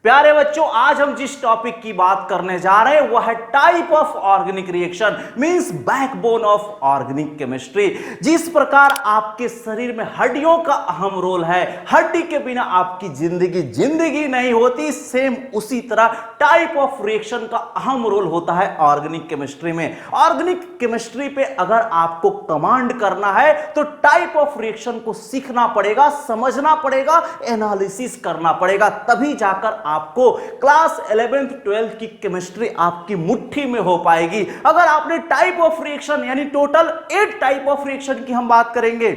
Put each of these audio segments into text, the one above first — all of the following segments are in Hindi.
प्यारे बच्चों, आज हम जिस टॉपिक की बात करने जा रहे हैं वह है type of organic reaction, means backbone of organic chemistry. जिस प्रकार आपके शरीर में हड्डियों का अहम रोल है, हड्डी के बिना आपकी जिंदगी नहीं होती, सेम उसी तरह टाइप ऑफ रिएक्शन का अहम रोल होता है ऑर्गेनिक केमिस्ट्री में। ऑर्गेनिक केमिस्ट्री पे अगर आपको कमांड करना है तो टाइप ऑफ रिएक्शन को सीखना पड़ेगा, समझना पड़ेगा, एनालिसिस करना पड़ेगा, तभी जाकर आपको क्लास 11th 12th की केमिस्ट्री आपकी मुट्ठी में हो पाएगी। अगर आपने टाइप ऑफ रिएक्शन यानी टोटल 8 टाइप ऑफ रिएक्शन की हम बात करेंगे,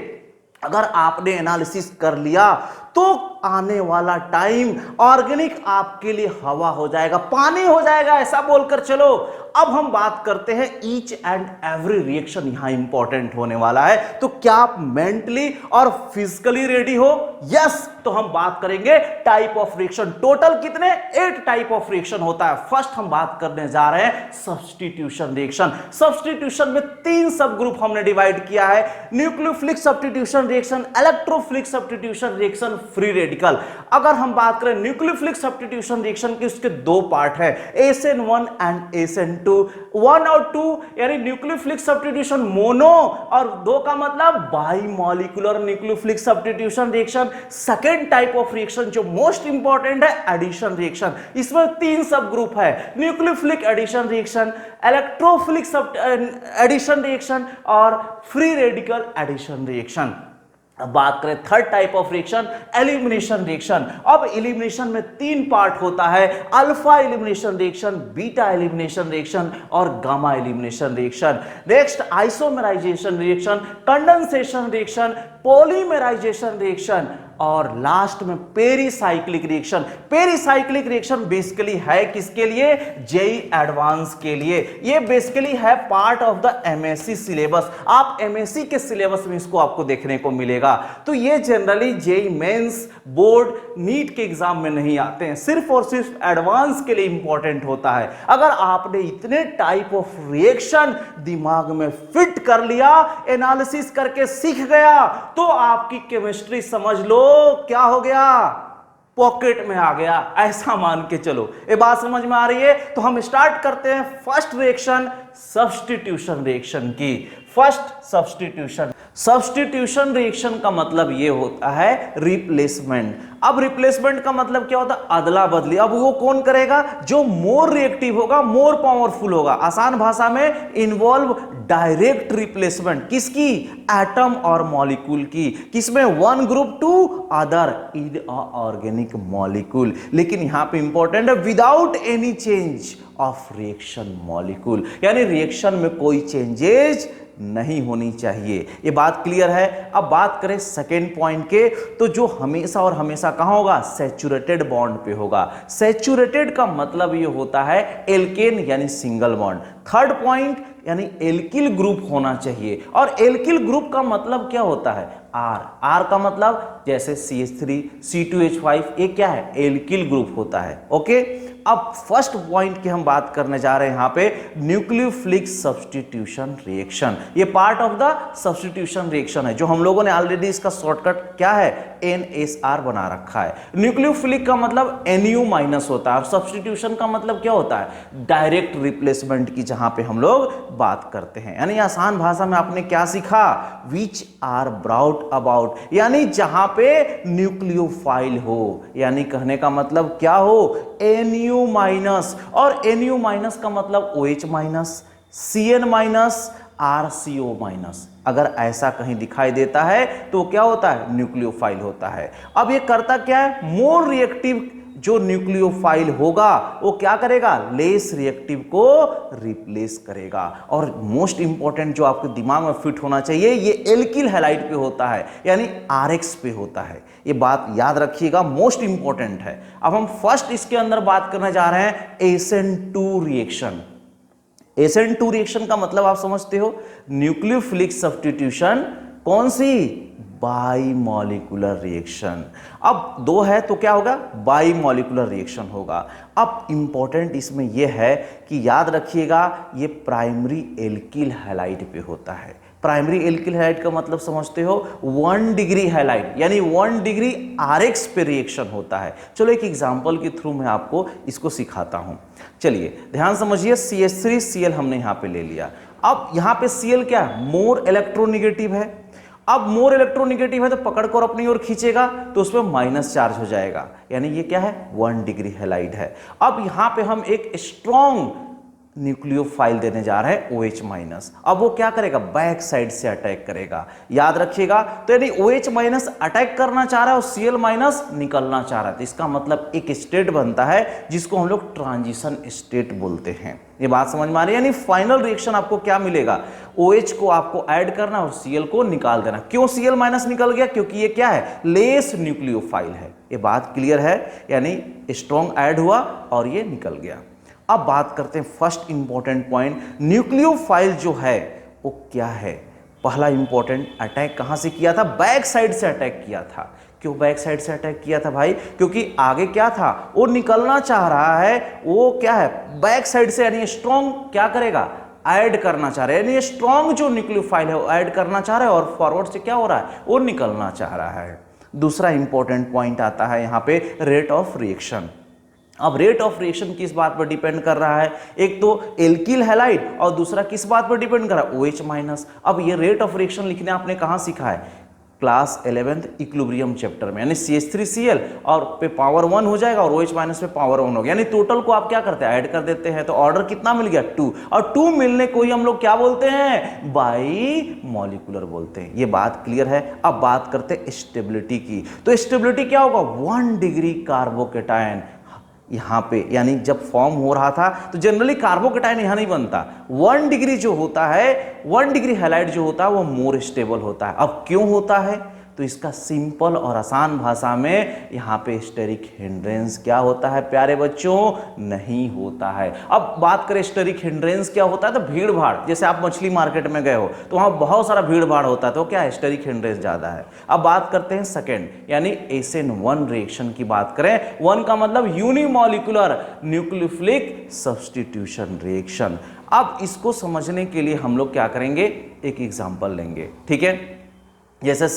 अगर आपने एनालिसिस कर लिया तो आने वाला टाइम ऑर्गेनिक आपके लिए हवा हो जाएगा, पानी हो जाएगा, ऐसा बोलकर चलो। अब हम बात करते हैं ईच एंड एवरी रिएक्शन यहां इंपॉर्टेंट होने वाला है। तो क्या आप मेंटली और फिजिकली रेडी हो? यस। तो हम बात करेंगे टाइप ऑफ रिएक्शन। टोटल कितने? 8 टाइप ऑफ रिएक्शन होता है। फर्स्ट हम बात करने जा रहे हैं सब्स्टिट्यूशन रिएक्शन। सब्स्टिट्यूशन में 3 सब ग्रुप हमने डिवाइड किया है, nucleophilic substitution reaction, electrophilic substitution reaction, free radical. अगर हम बात करें न्यूक्लियोफिलिक सब्स्टिट्यूशन रिएक्शन की, उसके 2 पार्ट है, SN1 एंड SN2। 1 और 2 यानी न्यूक्लियोफिलिक सब्स्टिट्यूशन मोनो, और 2 का मतलब bimolecular nucleophilic substitution reaction. Second type of reaction जो मोस्ट इंपॉर्टेंट है, एडिशन रिएक्शन। इसमें 3 सब ग्रुप है, nucleophilic addition reaction, electrophilic addition reaction और फ्री रेडिकल एडिशन रिएक्शन। अब बात करें third type of reaction, elimination reaction. अब एलिमिनेशन में 3 पार्ट होता है, alpha elimination reaction, beta elimination reaction और gamma elimination reaction. Next isomerization reaction, condensation reaction, polymerization reaction और लास्ट में pericyclic reaction. Pericyclic reaction basically है किसके लिए? जेई एडवांस के लिए। ये बेसिकली है part of the MSc syllabus. आप एमएससी के सिलेबस में इसको आपको देखने को मिलेगा। तो ये generally JEE mains, board, NEET के एग्जाम में नहीं आते हैं, सिर्फ और सिर्फ एडवांस के लिए इंपॉर्टेंट होता है। अगर आपने इतने टाइप ऑफ रिएक्शन दिमाग में फिट कर लिया, एनालिसिस करके सीख गया, तो आपकी केमिस्ट्री समझ लो क्या हो गया, पॉकेट में आ गया, ऐसा मान के चलो। ये बात समझ में आ रही है? तो हम स्टार्ट करते हैं फर्स्ट रिएक्शन, सब्स्टिट्यूशन रिएक्शन की। फर्स्ट सब्स्टिट्यूशन रिएक्शन का मतलब ये होता है रिप्लेसमेंट। अब रिप्लेसमेंट का मतलब क्या होता है? अदला बदली। अब वो कौन करेगा? जो मोर रिएक्टिव होगा, मोर पावरफुल होगा। आसान भाषा में इन्वॉल्व डायरेक्ट रिप्लेसमेंट। किसकी? एटम और मॉलिक्यूल की। किसमें? One group to other in organic molecule. लेकिन यहां पे इंपॉर्टेंट है, without any change of reaction molecule, यानी रिएक्शन में कोई चेंजेस नहीं होनी चाहिए। ये बात क्लियर है? अब बात करें सेकेंड पॉइंट के, तो जो हमेशा और हमेशा कहां होगा? सैचुरेटेड बॉन्ड पे होगा। सैचुरेटेड का मतलब ये होता है एल्केन यानी सिंगल बॉन्ड। थर्ड पॉइंट यानी एल्किल ग्रुप होना चाहिए। और एल्किल ग्रुप का मतलब क्या होता है? आर का मतलब जैसे CH3 C2H5, ये क्या है? एल्किल ग्रुप होता है। ओके, अब फर्स्ट पॉइंट की हम बात करने जा रहे हैं यहां पे, न्यूक्लियोफिलिक सब्स्टिट्यूशन रिएक्शन। ये part of the substitution reaction है, जो हम लोगों ने ऑलरेडी इसका शॉर्टकट क्या है? NSR बना रखा है। न्यूक्लियोफिलिक का मतलब NU माइनस होता है, और सब्स्टिट्यूशन का मतलब क्या होता है? डायरेक्ट रिप्लेसमेंट की जहां पे हम लोग बात करते हैं। यानी आसान भाषा में आपने क्या सीखा? विच आर ब्राउट अबाउट, यानी जहां पे न्यूक्लियोफाइल हो, यानी कहने का मतलब क्या हो? NU minus. और NU माइनस का मतलब OH minus, CN minus, RCO minus. अगर ऐसा कहीं दिखाई देता है तो क्या होता है? न्यूक्लियोफाइल होता है। अब ये करता क्या है? मोर रिएक्टिव जो न्यूक्लियोफाइल होगा वो क्या करेगा? लेस रिएक्टिव को रिप्लेस करेगा। और मोस्ट इंपॉर्टेंट जो आपके दिमाग में फिट होना चाहिए, ये एल्किल हैलाइड पे होता है, यानी RX पे होता है। ये बात याद रखिएगा, मोस्ट इंपॉर्टेंट है। अब हम फर्स्ट इसके अंदर बात करने जा रहे हैं SN2 रिएक्शन। SN2 रिएक्शन का मतलब आप समझते हो? Nucleophilic substitution. कौन सी? बाइमॉलिक्यूलर रिएक्शन। अब 2 है तो क्या होगा? बाइमॉलिक्यूलर रिएक्शन होगा। अब इंपॉर्टेंट इसमें यह है कि याद रखिएगा, ये प्राइमरी एल्किल हैलाइड पे होता है। प्राइमरी एल्किल हैलाइड का मतलब समझते हो 1 डिग्री हैलाइड, यानी 1 डिग्री आरएक्स पे रिएक्शन होता है। चलो एक एग्जांपल के थ्रू मैं आपको इसको सिखाता हूं। चलिए ध्यान समझिए, CH3Cl हमने यहां पे ले लिया। अब यहां पे Cl क्या है, मोर इलेक्ट्रोनिगेटिव है। अब मोर इलेक्ट्रोनिगेटिव है तो पकड़ कर अपनी ओर खींचेगा तो उसमें माइनस चार्ज हो जाएगा, यानी ये क्या है, 1 डिग्री हैलाइड है। अब यहां पे हम एक स्ट्रॉन्ग न्यूक्लियोफाइल देने जा रहे हैं OH-। अब वो क्या करेगा, बैक साइड से अटैक करेगा, याद रखिएगा। तो यानी OH- अटैक करना चाह रहा है और Cl- निकलना चाह रहा है, तो इसका मतलब एक स्टेट बनता है जिसको हम लोग ट्रांजिशन स्टेट बोलते हैं। ये बात समझ में आ रही है, यानी फाइनल रिएक्शन आपको क्या मिलेगा, OH को आपको ऐड करना और Cl को निकाल देना। क्यों Cl- निकल गया, क्योंकि ये क्या है, लेस न्यूक्लियोफाइल है। ये बात क्लियर है, यानी स्ट्रॉन्ग ऐड हुआ और ये निकल गया। अब बात करते हैं फर्स्ट इंपॉर्टेंट पॉइंट, न्यूक्लियोफाइल जो है वो क्या है। पहला इंपॉर्टेंट, अटैक कहां से किया था, बैक साइड से अटैक किया था। क्यों बैक साइड से अटैक किया था भाई, क्योंकि आगे क्या था, वो निकलना चाह रहा है, वो क्या है, बैक साइड से, यानी स्ट्रॉन्ग क्या करेगा, ऐड करना चाह रहा है, यानी स्ट्रॉन्ग जो न्यूक्लियोफाइल है वो ऐड करना चाह रहा है और फॉरवर्ड से क्या हो रहा है, वो निकलना चाह रहा है। दूसरा इंपॉर्टेंट पॉइंट आता है यहां पे, रेट ऑफ रिएक्शन। अब रेट ऑफ रिएक्शन किस बात पर डिपेंड कर रहा है, एक तो एल्किल हैलाइड और दूसरा किस बात पर डिपेंड कर रहा है, OH-। अब ये रेट ऑफ रिएक्शन लिखने आपने कहां सीखा है, क्लास 11th इक्विलिब्रियम चैप्टर में, यानी CH3Cl और पे पावर 1 हो जाएगा और OH- पे पावर 1 हो गया, यानी टोटल को आप क्या करते हैं, ऐड कर देते हैं। तो ऑर्डर कितना मिल गया, 2, और 2 मिलने को ही हम लोग क्या बोलते हैं, बाई मॉलिक्यूलर बोलते हैं। ये बात क्लियर है। अब बात करते हैं स्टेबिलिटी की। तो स्टेबिलिटी क्या होगा, 1 डिग्री कार्बोकेटायन यहां पे, यानी जब फॉर्म हो रहा था तो जनरली कार्बोकेटायन यहां नहीं बनता। 1 डिग्री जो होता है, 1 डिग्री हैलाइड जो होता है वो मोर स्टेबल होता है। अब क्यों होता है, तो इसका सिंपल और आसान भाषा में यहां पे स्टेरिक हिंड्रेंस क्या होता है प्यारे बच्चों, नहीं होता है। अब बात करें स्टेरिक हिंड्रेंस क्या होता है, तो भीड़ भाड़, जैसे आप मछली मार्केट में गए हो तो वहां बहुत सारा भीड़ भाड़ होता है, तो क्या है, स्टेरिक हिंड्रेंस ज्यादा है। अब बात करते हैं सेकेंड, यानी SN1 रिएक्शन की बात करें। 1 का मतलब यूनिमॉलिक्यूलर न्यूक्लियोफिलिक सब्स्टिट्यूशन रिएक्शन। अब इसको समझने के लिए हम लोग क्या करेंगे, एक एग्जांपल लेंगे, ठीक है। जैसे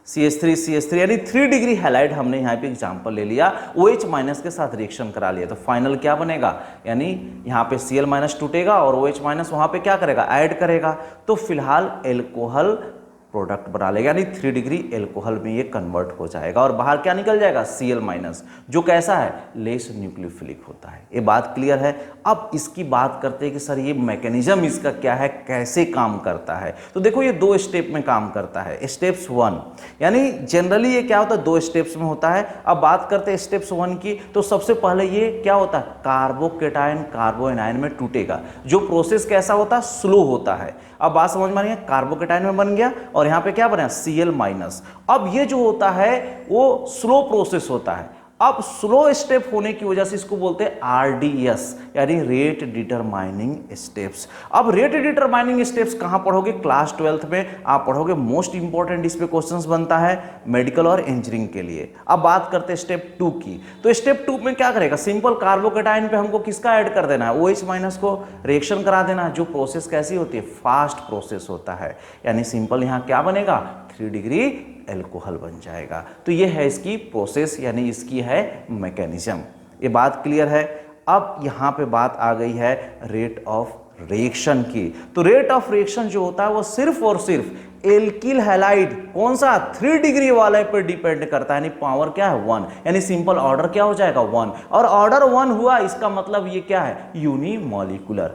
CH3 यानी 3 डिग्री हैलाइड हमने यहाँ पे एग्जांपल ले लिया, OH- के साथ रिएक्शन करा लिया, तो फाइनल क्या बनेगा, यानी यहाँ पे Cl- टूटेगा और OH- वहाँ पे क्या करेगा, ऐड करेगा, तो फिलहाल एल्कोहल प्रोडक्ट बना लेगा, यानी 3 डिग्री एल्कोहल में ये कन्वर्ट हो जाएगा और बाहर क्या निकल जाएगा, Cl-, जो कैसा है, लेस न्यूक्लियोफिलिक होता है। ये बात क्लियर है। अब इसकी बात करते हैं कि सर ये मैकेनिज्म इसका क्या है, कैसे काम करता है। तो देखो ये 2 स्टेप में काम करता है। स्टेप्स 1, यानी जनरली ये क्या होता है, 2 स्टेप्स में होता है। अब बात करते हैं स्टेप्स 1 की, तो सबसे पहले ये क्या होता है, कार्बोकेटायन कार्बोएनायन में टूटेगा। जो प्रोसेस कैसा होता है, स्लो होता है। अब बात समझ में आ रही है, कार्बोकेटायन में बन गया और यहां पे क्या बना, Cl-। अब ये जो होता है वो स्लो प्रोसेस होता है। अब स्लो स्टेप होने की वजह से इसको बोलते हैं RDS, यानी रेट डिटरमाइनिंग स्टेप्स। अब रेट डिटरमाइनिंग स्टेप्स कहां पढ़ोगे, क्लास 12th में आप पढ़ोगे। मोस्ट इंपॉर्टेंट इस पे क्वेश्चंस बनता है मेडिकल और इंजीनियरिंग के लिए। अब बात करते हैं स्टेप 2 की। तो स्टेप 2 में क्या करेगा, सिंपल कार्बोकेटायन पे हमको किसका ऐड कर देना है, OH- को रिएक्शन करा देना है। जो प्रोसेस कैसी होती है, फास्ट प्रोसेस होता है, यानी सिंपल यहां क्या बनेगा, 3 डिग्री एल्कोहल बन जाएगा। तो ये है इसकी प्रोसेस, यानी इसकी है मैकेनिज्म। ये बात क्लियर है। अब यहां पे बात आ गई है रेट ऑफ रिएक्शन की। तो रेट ऑफ रिएक्शन जो होता है वो सिर्फ और सिर्फ एल्किल हैलाइड कौन सा, 3 डिग्री वाले पर डिपेंड करता है, यानी पावर क्या है, 1, यानी सिंपल ऑर्डर क्या हो जाएगा, 1। और ऑर्डर 1 हुआ, इसका मतलब ये क्या है, यूनिमॉलिक्यूलर।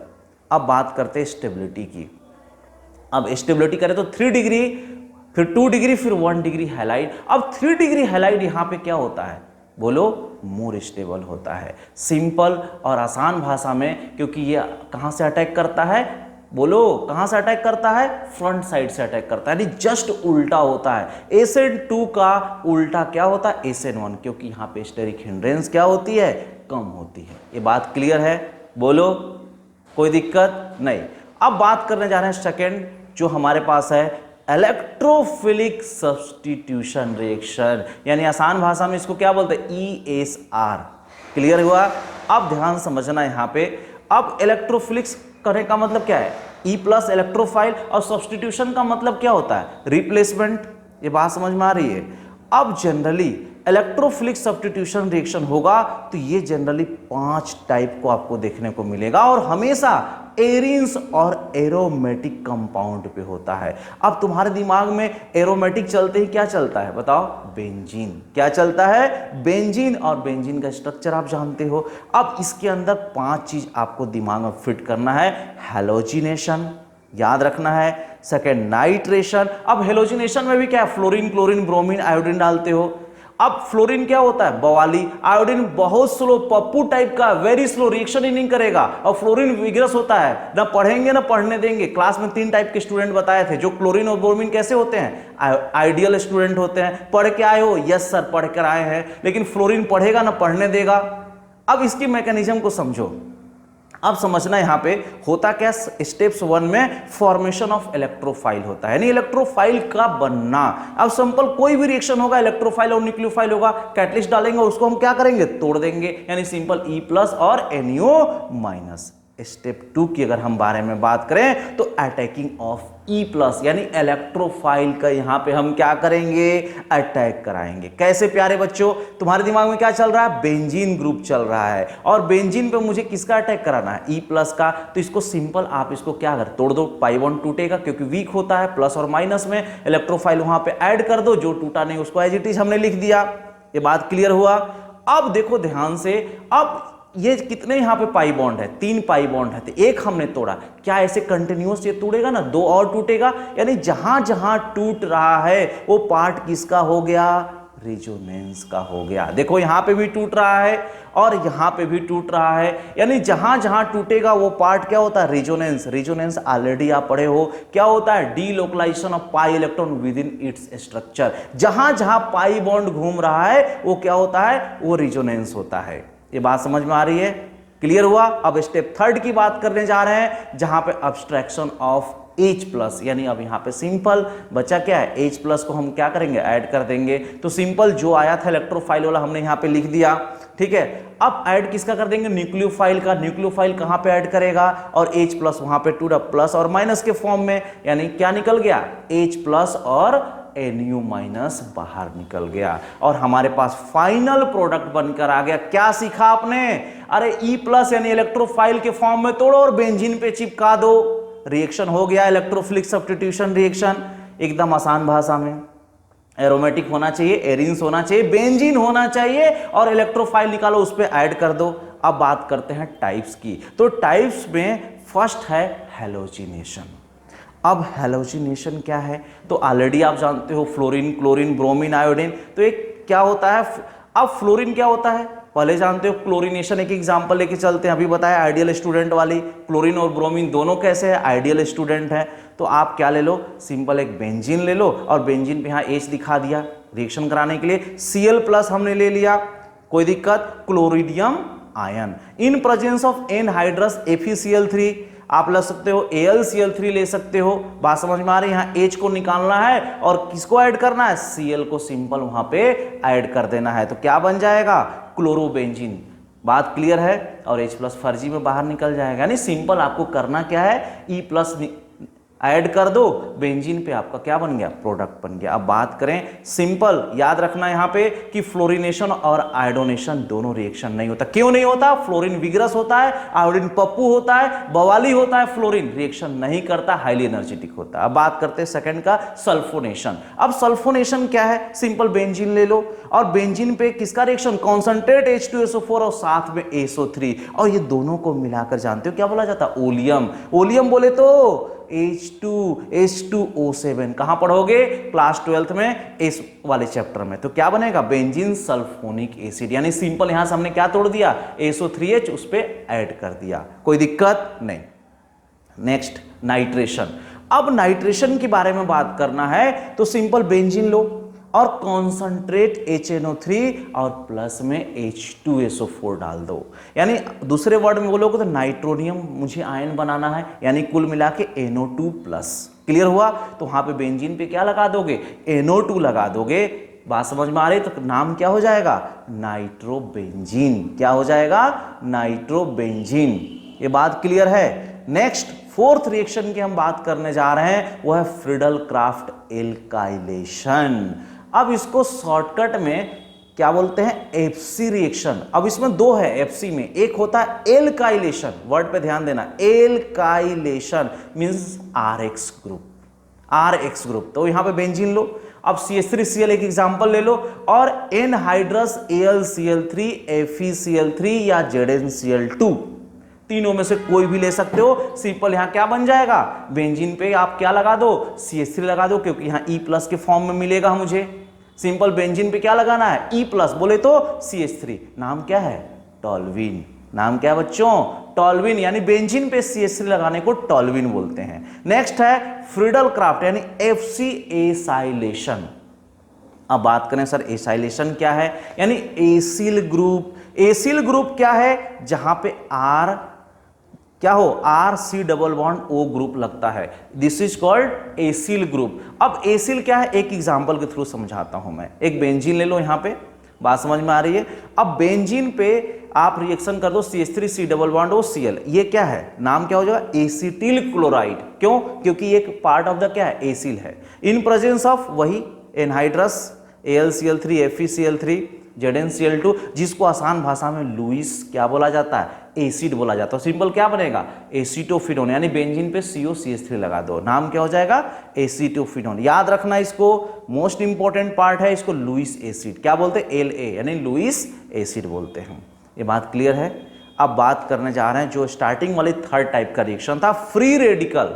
अब बात करते हैं स्टेबिलिटी की। अब स्टेबिलिटी करें तो 3 डिग्री, फिर 2 डिग्री, फिर 1 डिग्री हैलाइड। अब 3 डिग्री हैलाइड यहां पे क्या होता है, बोलो, मोर स्टेबल होता है। सिंपल और आसान भाषा में, क्योंकि ये कहां से अटैक करता है, बोलो कहां से अटैक करता है, फ्रंट साइड से अटैक करता है, यानी जस्ट उल्टा होता है। SN2 का उल्टा क्या होता है, SN1, क्योंकि यहां पे स्टेरिक हिंड्रेंस क्या होती है, कम होती है। ये बात क्लियर है, बोलो, कोई दिक्कत नहीं। अब बात करने जा रहे हैं सेकेंड, जो हमारे पास है इलेक्ट्रोफिलिक सब्स्टिट्यूशन रिएक्शन, यानी आसान भाषा में इसको क्या बोलते हैं, ESR। क्लियर हुआ। अब ध्यान समझना यहां पे। अब इलेक्ट्रोफिलिक्स करने का मतलब क्या है, ई प्लस इलेक्ट्रोफाइल, और सब्स्टिट्यूशन का मतलब क्या होता है, रिप्लेसमेंट। ये बात समझ में आ रही है। अब जनरली इलेक्ट्रोफिलिक सब्स्टिट्यूशन रिएक्शन होगा तो ये जनरली 5 टाइप को आपको देखने को मिलेगा और हमेशा एरिन्स और एरोमेटिक कंपाउंड पे होता है। अब तुम्हारे दिमाग में एरोमेटिक चलते ही क्या चलता है बताओ, बेंजीन। क्या चलता है, बेंजीन, और बेंजीन का स्ट्रक्चर आप जानते हो। अब इसके अंदर 5 चीज आपको दिमाग में फिट करना है। हैलोजिनेशन याद रखना है, सेकेंड नाइट्रेशन। अब हेलोजिनेशन में भी क्या है, फ्लोरीन, क्लोरीन, ब्रोमीन, आयोडीन डालते हो। अब फ्लोरीन क्या होता है, बवाली। आयोडीन बहुत स्लो, पप्पू टाइप का, वेरी स्लो, रिएक्शन ही नहीं करेगा। और फ्लोरीन विग्रस होता है, ना पढ़ेंगे ना पढ़ने देंगे। क्लास में 3 टाइप के स्टूडेंट बताए थे, जो क्लोरीन और ब्रोमीन कैसे होते हैं, आइडियल स्टूडेंट होते हैं। पढ़ के आए हो, यस सर पढ़ कर आए हैं, लेकिन फ्लोरीन पढ़ेगा ना पढ़ने देगा। अब इसकी मैकेनिज्म को समझो। अब समझना यहां पे होता क्या, स्टेप्स 1 में फॉर्मेशन ऑफ इलेक्ट्रोफाइल होता है, यानी इलेक्ट्रोफाइल का बनना। अब सिंपल कोई भी रिएक्शन होगा, इलेक्ट्रोफाइल और न्यूक्लियोफाइल होगा, कैटलिस्ट डालेंगे और उसको हम क्या करेंगे, तोड़ देंगे, यानी सिंपल ई प्लस और NO माइनस। स्टेप 2 की अगर हम बारे में बात करें तो अटैकिंग ऑफ ई प्लस, यानी इलेक्ट्रोफाइल का यहां पे हम क्या करेंगे, अटैक कराएंगे। कैसे प्यारे बच्चों, तुम्हारे दिमाग में क्या चल रहा है, बेंजीन ग्रुप चल रहा है, और बेंजीन पे मुझे किसका अटैक कराना है, ई प्लस का। तो इसको सिंपल आप इसको क्या कर, तोड़ दो, पाई बॉन्ड टूटेगा क्योंकि वीक होता है, प्लस और माइनस में। इलेक्ट्रोफाइल वहां पे ऐड कर दो, जो टूटा नहीं उसको एज इट इज हमने लिख दिया। ये बात क्लियर हुआ। अब देखो ध्यान से, अब ये कितने यहां पे पाई बॉन्ड है, 3 पाई बॉन्ड है, तो एक हमने तोड़ा, क्या ऐसे कंटिन्यूअस ये टूटेगा ना, 2 और टूटेगा, यानी जहां जहां टूट रहा है वो पार्ट किसका हो गया, रेजोनेंस का हो गया। देखो यहां पे भी टूट रहा है और यहां पे भी टूट रहा है, यानी जहां जहां टूटेगा वो पार्ट क्या होता है, रेजोनेंस। रेजोनेंस ऑलरेडी आप पढ़े हो, क्या होता है, delocalization of pi electron with in its structure. जहां जहां पाई बॉन्ड घूम रहा है वो क्या होता है, वो रेजोनेंस होता है। ये बात समझ में आ रही है, क्लियर हुआ। अब स्टेप 3 की बात करने जा रहे हैं, जहां पे अब्स्ट्रैक्शन ऑफ H प्लस, यानी अब यहां पे सिंपल बचा क्या है, H प्लस को हम क्या करेंगे, ऐड कर देंगे। तो सिंपल जो आया था इलेक्ट्रोफाइल वाला हमने यहां पे लिख दिया, ठीक है। अब ऐड किसका कर देंगे, न्यूक्लियोफाइल का। न्यूक्लियोफाइल कहां पे ऐड करेगा, और H प्लस वहां पे टूटा, प्लस और माइनस के फॉर्म में, यानी क्या निकल गया, H प्लस और NO माइनस बाहर निकल गया, और हमारे पास फाइनल प्रोडक्ट बनकर आ गया। क्या सीखा आपने, अरे E प्लस यानी इलेक्ट्रोफाइल के फॉर्म में तोड़ो और बेंजीन पे चिपका दो, रिएक्शन हो गया, इलेक्ट्रोफिलिक सब्स्टिट्यूशन रिएक्शन। एकदम आसान भाषा में, एरोमेटिक होना चाहिए, एरिन्स होना चाहिए, बेंजीन होना चाहिए, और इलेक्ट्रोफाइल निकालो, उस पर ऐड कर दो। अब बात करते हैं टाइप्स की। तो टाइप्स में फर्स्ट है हैलोजिनेशन। अब हैलोजिनेशन क्या है, तो ऑलरेडी आप जानते हो, फ्लोरीन, क्लोरीन, ब्रोमीन, आयोडीन। तो एक क्या होता है, अब फ्लोरीन क्या होता है पहले जानते हो, क्लोरीनेशन एक एग्जांपल लेके चलते हैं। अभी बताया आइडियल स्टूडेंट वाली, क्लोरीन और ब्रोमीन दोनों कैसे है, आइडियल स्टूडेंट है। तो आप क्या ले लो, सिंपल एक बेंजीन ले लो, और बेंजीन पे यहाँ H दिखा दिया रिएक्शन कराने के लिए। Cl प्लस हमने ले लिया, कोई दिक्कत, क्लोरिडियम ion in presence of anhydrous FeCl3, आप ले सकते हो AlCl3 ले सकते हो। बात समझ में आ रही है, यहाँ H को निकालना है और किसको ऐड करना है, Cl को सिंपल वहां पे ऐड कर देना है, तो क्या बन जाएगा, क्लोरोबेंजीन। बात क्लियर है, और H प्लस फर्जी में बाहर निकल जाएगा। यानी सिंपल आपको करना क्या है, E प्लस ऐड कर दो, बेंजीन पे आपका क्या बन गया, प्रोडक्ट बन गया। अब बात करें सिंपल, याद रखना यहां पे कि फ्लोरिनेशन और आयोडोनेशन दोनों रिएक्शन नहीं होता। क्यों नहीं होता, फ्लोरीन विग्रस होता है, आयोडीन पप्पू होता है, बवाली होता है, फ्लोरीन रिएक्शन नहीं करता, हाईली एनर्जेटिक होता है। अब बात करते हैं सेकंड का, सल्फोनेशन। अब सल्फोनेशन क्या है, सिंपल बेंजीन ले लो, और बेंजीन पे किसका रिएक्शन, कॉन्सेंट्रेट H2SO4 और साथ में SO3, और ये दोनों को मिलाकर जानते हो क्या बोला जाता है, ओलियम। ओलियम बोले तो H2H2O7, कहां पढ़ोगे, क्लास 12th में इस वाले चैप्टर में। तो क्या बनेगा, बेंजीन सल्फोनिक एसिड। यानी सिंपल यहां से हमने क्या तोड़ दिया, SO3H उस पे ऐड कर दिया, कोई दिक्कत नहीं। Next nitration. अब नाइट्रेशन के बारे में बात करना है तो सिंपल बेंजीन लो और कॉन्सेंट्रेट HNO3 और प्लस में H2SO4 डाल दो। यानी दूसरे वर्ड में बोलोगे तो नाइट्रोनियम मुझे आयन बनाना है, यानी कुल मिला के NO2 प्लस। क्लियर हुआ, तो वहां पे बेंजीन पे क्या लगा दोगे, NO2 लगा दोगे। बात समझ में आ रही, तो नाम क्या हो जाएगा, नाइट्रोबेंजीन। क्या हो जाएगा, नाइट्रोबेंजीन। ये बात क्लियर है। नेक्स्ट फोर्थ रिएक्शन की हम बात करने जा रहे हैं, वो है फ्रीडल क्राफ्ट एल्काइलेशन। अब इसको शॉर्टकट में क्या बोलते हैं, एफसी रिएक्शन। अब इसमें दो है एफसी में, एक होता है एल्काइलेशन, वर्ड पे ध्यान देना, alkylation means RX group, RX group. तो यहां पे बेंजीन लो, अब CH3Cl एक एग्जांपल ले लो, और एनहाइड्रस AlCl3 FeCl3 या ZnCl2, तीनों में से कोई भी ले सकते हो। सिंपल यहां क्या बन जाएगा, बेंजीन पे आप क्या लगा दो, CH3 लगा दो, क्योंकि यहां E+ के फॉर्म में मिलेगा मुझे। सिंपल बेंजीन पे क्या लगाना है, E+ बोले तो CH3, नाम क्या है, टॉल्विन। नाम क्या है बच्चों, टॉल्विन, यानी बेंजीन पे CH3 लगाने को टॉल्विन बोलते हैं। नेक्स्ट है फ्रीडल क्राफ्ट यानी FC एसाइलेशन। अब बात करें सर एसाइलेशन क्या है, यानी एसिल ग्रुप। एसिल ग्रुप क्या है, जहां पे R क्या हो, RC+O ग्रुप लगता है, this is called acyl group. अब एसिल क्या है, एक एग्जांपल के थ्रू समझाता हूं मैं। एक बेंजीन ले लो, यहां पे बात समझ में आ रही है। अब बेंजीन पे आप रिएक्शन कर दो CH3C+O ये क्या है, नाम क्या हो जाएगा, एसिटिल क्लोराइड। क्यों, क्योंकि एक पार्ट ऑफ द क्या है, एसिल है। इन प्रेजेंस ऑफ वही एनहाइड्रस AlCl3 FeCl3 ZnCl2, जिसको आसान भाषा में लुईस क्या बोला जाता है, एसिड बोला जाता है। सिंपल क्या बनेगा, एसीटोफिनोन, यानी बेंजीन पे COCH3 लगा दो, नाम क्या हो जाएगा, एसीटोफिनोन। याद रखना इसको, मोस्ट इंपॉर्टेंट पार्ट है, इसको लुईस एसिड क्या बोलते हैं, LA यानी लुईस एसिड बोलते हैं। ये बात क्लियर है। अब बात करने जा रहे हैं जो स्टार्टिंग वाली थर्ड टाइप का रिएक्शन था, फ्री रेडिकल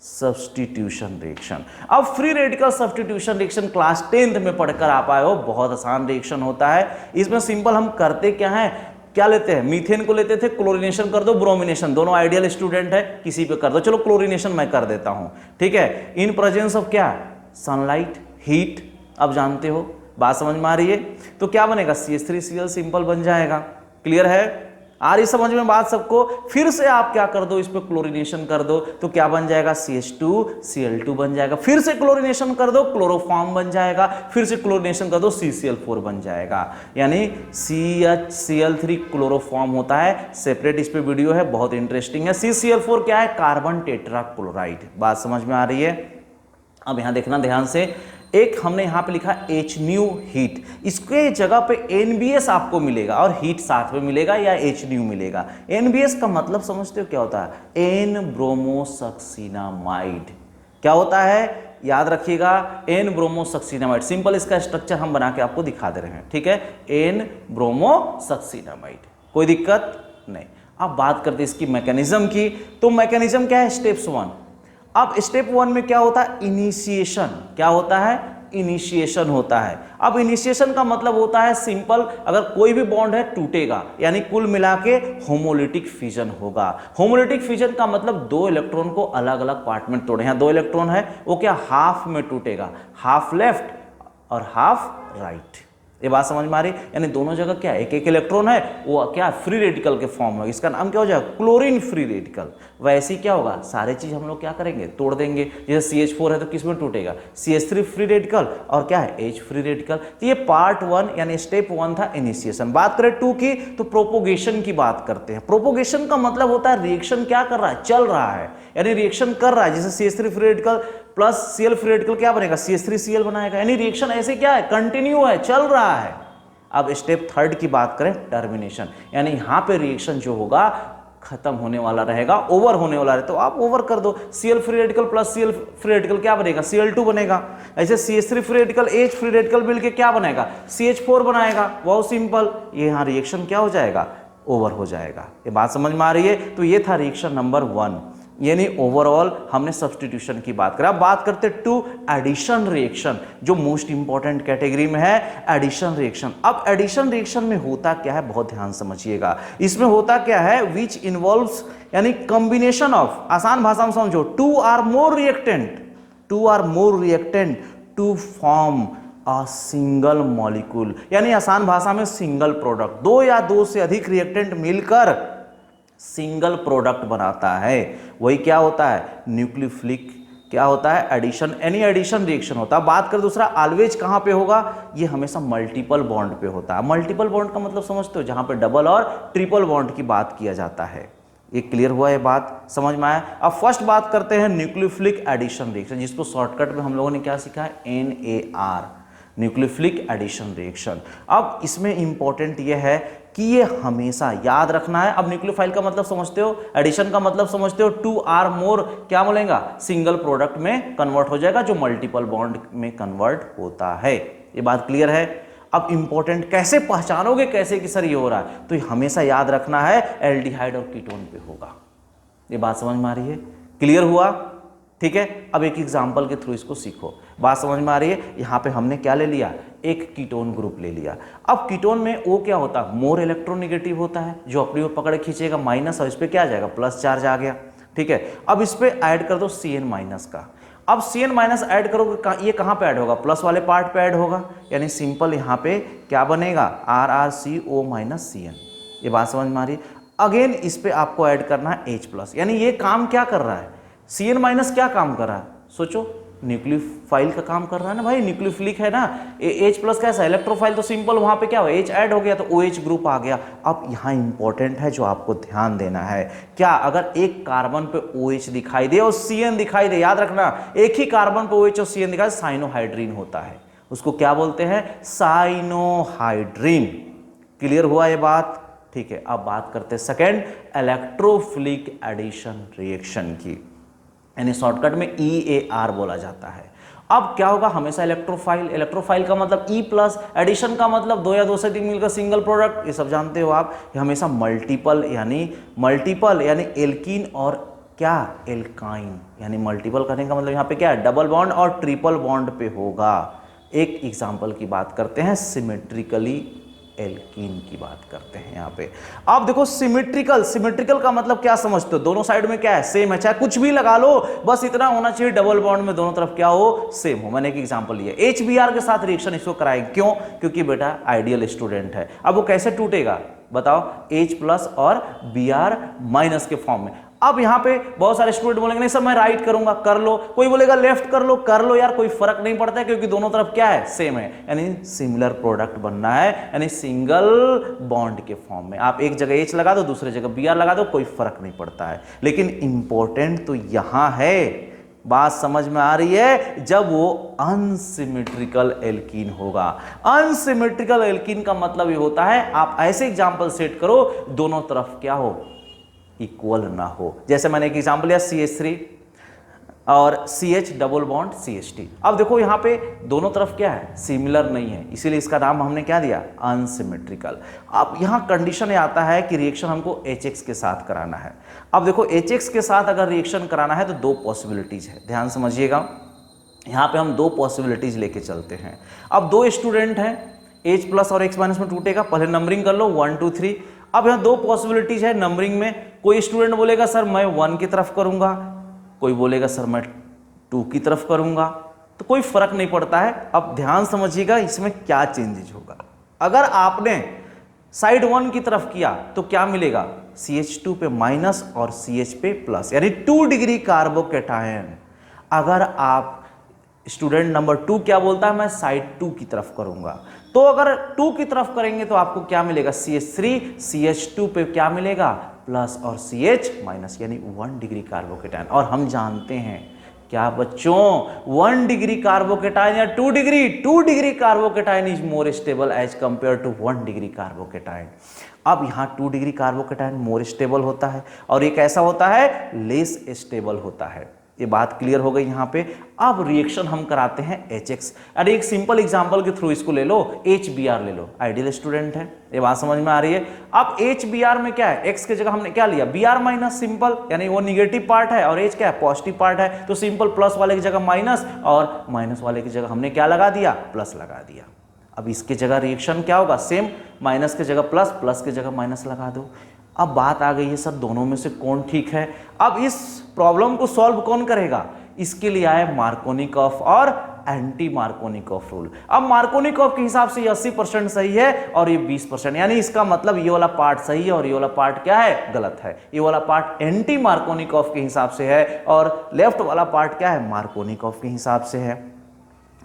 सब्स्टिट्यूशन रिएक्शन। अब free radical substitution reaction class 10th में पढ़कर आप आए हो, बहुत आसान रिएक्शन होता है। इसमें सिंपल हम करते क्या है, क्या लेते हैं, मीथेन को लेते थे, क्लोरीनेशन कर दो, ब्रोमिनेशन, दोनों आइडियल स्टूडेंट है, किसी पे कर दो। चलो क्लोरीनेशन मैं कर देता हूं, ठीक है। इन प्रेजेंस ऑफ क्या, सनलाइट, हीट, अब जानते हो, बात समझ में आ रही है। तो क्या बनेगा, CH3Cl सिंपल बन जाएगा। क्लियर है, आ रही समझ में बात सबको। फिर से आप क्या कर दो, इस पे क्लोरीनेशन कर दो, तो क्या बन जाएगा, CH2Cl2 बन जाएगा। फिर से क्लोरीनेशन कर दो, क्लोरोफॉर्म बन जाएगा। फिर से क्लोरीनेशन कर दो, CCl4 बन जाएगा, यानी CHCl3 क्लोरोफॉर्म होता है। सेपरेट इस पे वीडियो है, बहुत इंटरेस्टिंग है। CCl4 क्या है, कार्बन टेट्रा क्लोराइड। बात समझ में आ रही है। अब यहां देखना ध्यान से, एक हमने यहां पे लिखा HNu हीट, इसके जगह पे NBS आपको मिलेगा और हीट साथ में मिलेगा या HNu मिलेगा। NBS का मतलब समझते हो क्या होता है, N ब्रोमोसक्सिनामाइड। क्या होता है, याद रखिएगा, N ब्रोमोसक्सिनामाइड। सिंपल इसका स्ट्रक्चर हम बना के आपको दिखा दे रहे हैं, ठीक है, N ब्रोमोसक्सिनामाइड, कोई दिक्कत नहीं। अब बात करते इसकी मैकेनिज्म की, तो मैकेनिज्म क्या है, स्टेप्स 1। अब स्टेप 1 में क्या होता है, इनिशिएशन। क्या होता है, इनिशिएशन होता है। अब इनिशिएशन का मतलब होता है सिंपल, अगर कोई भी बॉन्ड है टूटेगा, यानी कुल मिला के होमोलिटिक फिजन होगा। होमोलिटिक फिजन का मतलब दो इलेक्ट्रॉन को अलग अलग पार्ट में तोड़े। यहाँ दो इलेक्ट्रॉन है, वो क्या हाफ में टूटेगा, हाफ लेफ्ट और हाफ राइट। ये बात समझ में आ रही, यानी दोनों जगह क्या एक एक इलेक्ट्रॉन है, वो क्या फ्री रेडिकल के फॉर्म में, इसका नाम क्या हो जाएगा, क्लोरीन फ्री रेडिकल। वैसे ही क्या होगा, सारे चीज हम लोग क्या करेंगे, तोड़ देंगे। जैसे CH4 है तो किस में टूटेगा, CH3 फ्री रेडिकल, और क्या है, H फ्री रेडिकल। तो ये पार्ट 1 यानी स्टेप 1 था, इनिशिएशन। बात करें 2 की, तो प्रोपोगेशन की बात करते हैं। प्रोपोगेशन का मतलब होता है रिएक्शन क्या कर रहा है, चल रहा है, यानी रिएक्शन कर रहा है। जैसे CH3 free radical plus Cl free radical क्या बनेगा, CH3Cl बनाएगा, यानी रिएक्शन ऐसे क्या है, कंटिन्यू है, चल रहा है। अब स्टेप 3 की बात करें, टर्मिनेशन, यानी यहां पे रिएक्शन जो होगा खत्म होने वाला रहेगा, ओवर होने वाला है, तो आप ओवर कर दो। Cl free radical plus Cl free radical क्या बनेगा, Cl2 बनेगा। ऐसे CH3 free radical H free radical मिलके क्या बनाएगा, CH4 बनाएगा। बहुत सिंपल, ये यहां रिएक्शन क्या हो जाएगा, ओवर हो जाएगा। ये बात समझ में आ रही है। तो ये था रिएक्शन नंबर 1, यानी ओवरऑल हमने सब्स्टिट्यूशन की बात करा। अब बात करते 2 एडिशन रिएक्शन, जो मोस्ट इंपॉर्टेंट कैटेगरी में है, एडिशन रिएक्शन। अब एडिशन रिएक्शन में होता क्या है, बहुत ध्यान समझिएगा। इसमें होता क्या है, विच इन्वॉल्व्स यानी कॉम्बिनेशन ऑफ, आसान भाषा में समझो, 2 or more reactant to form a single molecule, यानी आसान भाषा में सिंगल प्रोडक्ट। 2 या 2 से अधिक रिएक्टेंट मिलकर सिंगल प्रोडक्ट बनाता है, वही क्या होता है, न्यूक्लियोफिलिक क्या होता है, एडिशन, एनी एडिशन रिएक्शन होता है। बात कर दूसरा, ऑलवेज कहां पे होगा, ये हमेशा मल्टीपल बॉन्ड पे होता है। मल्टीपल बॉन्ड का मतलब समझते हो, जहां पे डबल और ट्रिपल बॉन्ड की बात किया जाता है। ये क्लियर हुआ, ये बात समझ में आया। अब फर्स्ट बात करते हैं न्यूक्लियोफिलिक एडिशन रिएक्शन, जिसको शॉर्टकट में हम लोगों ने क्या सीखा है, NAR, न्यूक्लियोफिलिक एडिशन रिएक्शन। अब इसमें इंपॉर्टेंट ये है कि ये हमेशा याद रखना है। अब न्यूक्लियोफाइल का मतलब समझते हो, एडिशन का मतलब समझते हो, 2 or मोर क्या बोलेगा, सिंगल प्रोडक्ट में कन्वर्ट हो जाएगा, जो मल्टीपल बॉन्ड में कन्वर्ट होता है। ये बात क्लियर है। अब इंपॉर्टेंट कैसे पहचानोगे, कैसे कि सर ये हो रहा है, तो ये हमेशा याद रखना है एल्डिहाइड और कीटोन पे होगा। ये बात समझ में आ रही है, क्लियर हुआ, ठीक है। अब एक एग्जांपल के थ्रू इसको सीखो, बात समझ में आ रही है। यहाँ पे हमने क्या ले लिया, एक कीटोन ग्रुप ले लिया। अब कीटोन में वो क्या होता है, मोर इलेक्ट्रोनेगेटिव होता है, जो अपनी ओर पकड़ खींचेगा माइनस, और इस पर क्या आ जाएगा, प्लस चार्ज आ गया, ठीक है। अब इस पर ऐड कर दो Cn माइनस का। अब Cn माइनस ऐड करोगे, ये कहाँ पे ऐड होगा, प्लस वाले पार्ट पे ऐड होगा, यानी सिंपल यहाँ पे क्या बनेगा, RrCO माइनस Cn। ये बात समझ में आ रही है। अगेन इस पे आपको ऐड करना है H प्लस, यानी ये काम क्या कर रहा है, Cn माइनस क्या काम कर रहा है, सोचो, न्यूक्लियोफाइल का काम कर रहा है ना भाई, न्यूक्लियोफिलिक है ना। H प्लस कैसा, इलेक्ट्रोफाइल, तो सिंपल वहां पे क्या हो, H ऐड हो गया तो OH ग्रुप आ गया। अब यहाँ इंपॉर्टेंट है जो आपको ध्यान देना है, क्या अगर एक कार्बन पे OH दिखाई दे और Cn दिखाई दे, याद रखना एक ही कार्बन पे OH और Cn दिखाई दे, साइनोहाइड्रीन होता है, उसको क्या बोलते हैं, साइनोहाइड्रीन। क्लियर हुआ ये बात, ठीक है। अब बात करते हैं सेकेंड, इलेक्ट्रोफिलिक एडिशन रिएक्शन की, यानी शॉर्टकट में EAR बोला जाता है। अब क्या होगा, हमेशा इलेक्ट्रोफाइल का मतलब E प्लस, एडिशन का मतलब 2 या 2 से अधिक मिलकर सिंगल प्रोडक्ट, ये सब जानते हो आप। ये हमेशा मल्टीपल यानी एल्कीन और क्या, एल्काइन, यानी मल्टीपल करने का मतलब यहाँ पे क्या है, डबल बॉन्ड और ट्रिपल बॉन्ड पे होगा। एक एग्जाम्पल की बात करते हैं, सिमेट्रिकली एल्कीन की बात करते हैं यहाँ पे। आप देखो सिमेट्रिकल का मतलब क्या समझते हो, दोनों साइड में क्या है, सेम है, चाहे कुछ भी लगा लो, बस इतना होना चाहिए डबल बॉन्ड में दोनों तरफ क्या हो, सेम हो। मैंने एक एग्जांपल लिया, HBr के साथ रिएक्शन इसको कराएंगे, क्यों, क्योंकि बेटा आइडियल स्टूडेंट है। अब वो कैसे टूटेगा बताओ, H प्लस और Br माइनस के फॉर्म में। अब यहाँ पे बहुत सारे स्टूडेंट बोलेंगे नहीं सर मैं राइट करूंगा, कर लो, कोई बोलेगा लेफ्ट कर लो यार, कोई फर्क नहीं पड़ता है, क्योंकि दोनों तरफ क्या है, सेम है, यानी सिमिलर प्रोडक्ट बनना है, यानी सिंगल बॉन्ड के फॉर्म में। आप एक जगह H लगा दो, दूसरे जगह Br लगा दो, कोई फर्क नहीं पड़ता है। लेकिन इंपॉर्टेंट तो यहां है, बात समझ में आ रही है, जब वो अनसिमेट्रिकल एल्कीन होगा। अनसिमेट्रिकल एल्कीन का मतलब ये होता है, आप ऐसे एग्जांपल सेट करो दोनों तरफ क्या हो, इक्वल ना हो। जैसे मैंने एक एग्जांपल लिया CH3 और CH डबल बॉन्ड CH2। अब देखो यहाँ पे दोनों तरफ क्या है, सिमिलर नहीं है, इसीलिए इसका नाम हमने क्या दिया, अनसिमेट्रिकल। अब यहाँ कंडीशन ये आता है कि रिएक्शन हमको HX के साथ कराना है। अब देखो HX के साथ अगर रिएक्शन कराना है तो 2 पॉसिबिलिटीज है, ध्यान समझिएगा। यहाँ पे हम 2 पॉसिबिलिटीज लेके चलते हैं। अब 2 स्टूडेंट हैं, H प्लस और X माइनस में टूटेगा, पहले नंबरिंग कर लो 1 2 3। अब यहाँ 2 पॉसिबिलिटीज है नंबरिंग में, कोई स्टूडेंट बोलेगा सर मैं 1 की तरफ करूंगा, कोई बोलेगा सर मैं 2 की तरफ करूंगा, तो कोई फर्क नहीं पड़ता है। अब ध्यान समझिएगा इसमें क्या चेंजेज होगा। अगर आपने साइड 1 की तरफ किया तो क्या मिलेगा, CH2 पे माइनस और CH पे प्लस, यानी 2 डिग्री कार्बोकैटायन। अगर आप स्टूडेंट नंबर 2 क्या बोलता है, मैं साइड 2 की तरफ करूंगा, तो अगर 2 की तरफ करेंगे तो आपको क्या मिलेगा, CH3 CH2 पे क्या मिलेगा, प्लस और CH माइनस, यानी 1 डिग्री कार्बोकैटायन। और हम जानते हैं क्या बच्चों, 1 डिग्री कार्बोकैटायन या 2 degree carbocation is more stable as compare to 1 degree carbocation. अब यहाँ 2 डिग्री कार्बोकैटायन मोर स्टेबल होता है और ये कैसा होता है, लेस स्टेबल होता है। ये बात क्लियर हो गई यहाँ पे। अब रिएक्शन हम कराते हैं HX। अरे एक सिंपल एग्जांपल के थ्रू इसको ले लो, HBr ले लो, आइडियल स्टूडेंट है, ये बात समझ में आ रही है। अब HBr में क्या है, X की जगह हमने क्या लिया, Br माइनस, सिंपल, यानी वो निगेटिव पार्ट है और H क्या है, पॉजिटिव पार्ट है, तो सिंपल प्लस वाले की जगह माइनस और माइनस वाले की जगह हमने क्या लगा दिया, प्लस लगा दिया। अब इसकी जगह रिएक्शन क्या होगा, सेम, माइनस की जगह प्लस, प्लस की जगह माइनस लगा दो। अब बात आ गई है सर दोनों में से कौन ठीक है। अब इस प्रॉब्लम को सॉल्व कौन करेगा, इसके लिए आए मार्कोनिकॉफ और एंटी मार्कोनिकॉफ रूल। अब मार्कोनिकॉफ के हिसाब से 80% सही है और ये 20%, यानी इसका मतलब ये वाला पार्ट सही है और ये वाला पार्ट क्या है, गलत है। ये वाला पार्ट एंटी मार्कोनिकॉफ के हिसाब से है और लेफ्ट वाला पार्ट क्या है, मार्कोनिकॉफ के हिसाब से है।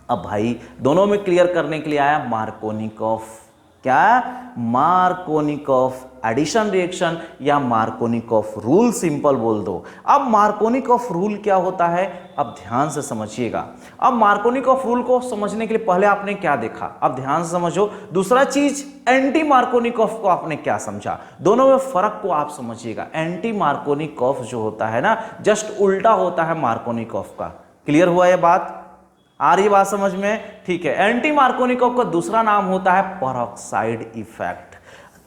अब भाई दोनों में क्लियर करने के लिए आया मार्कोनिकॉफ क्या? मार्कोनिकॉफ एडिशन रिएक्शन या मार्कोनिकॉफ रूल, सिंपल बोल दो। अब मार्कोनिकॉफ रूल क्या होता है, अब ध्यान से समझिएगा। अब मार्कोनिकॉफ रूल को समझने के लिए पहले आपने क्या देखा, अब ध्यान से समझो। दूसरा चीज, एंटी मार्कोनिकॉफ को आपने क्या समझा, दोनों में फर्क को आप समझिएगा। एंटी मार्कोनिकॉफ जो होता है ना, जस्ट उल्टा होता है मार्कोनिकॉफ का। क्लियर हुआ यह बात? आ रही बात समझ में? ठीक है। एंटी मार्कोनिकॉफ का दूसरा नाम होता है पेरोक्साइड इफेक्ट,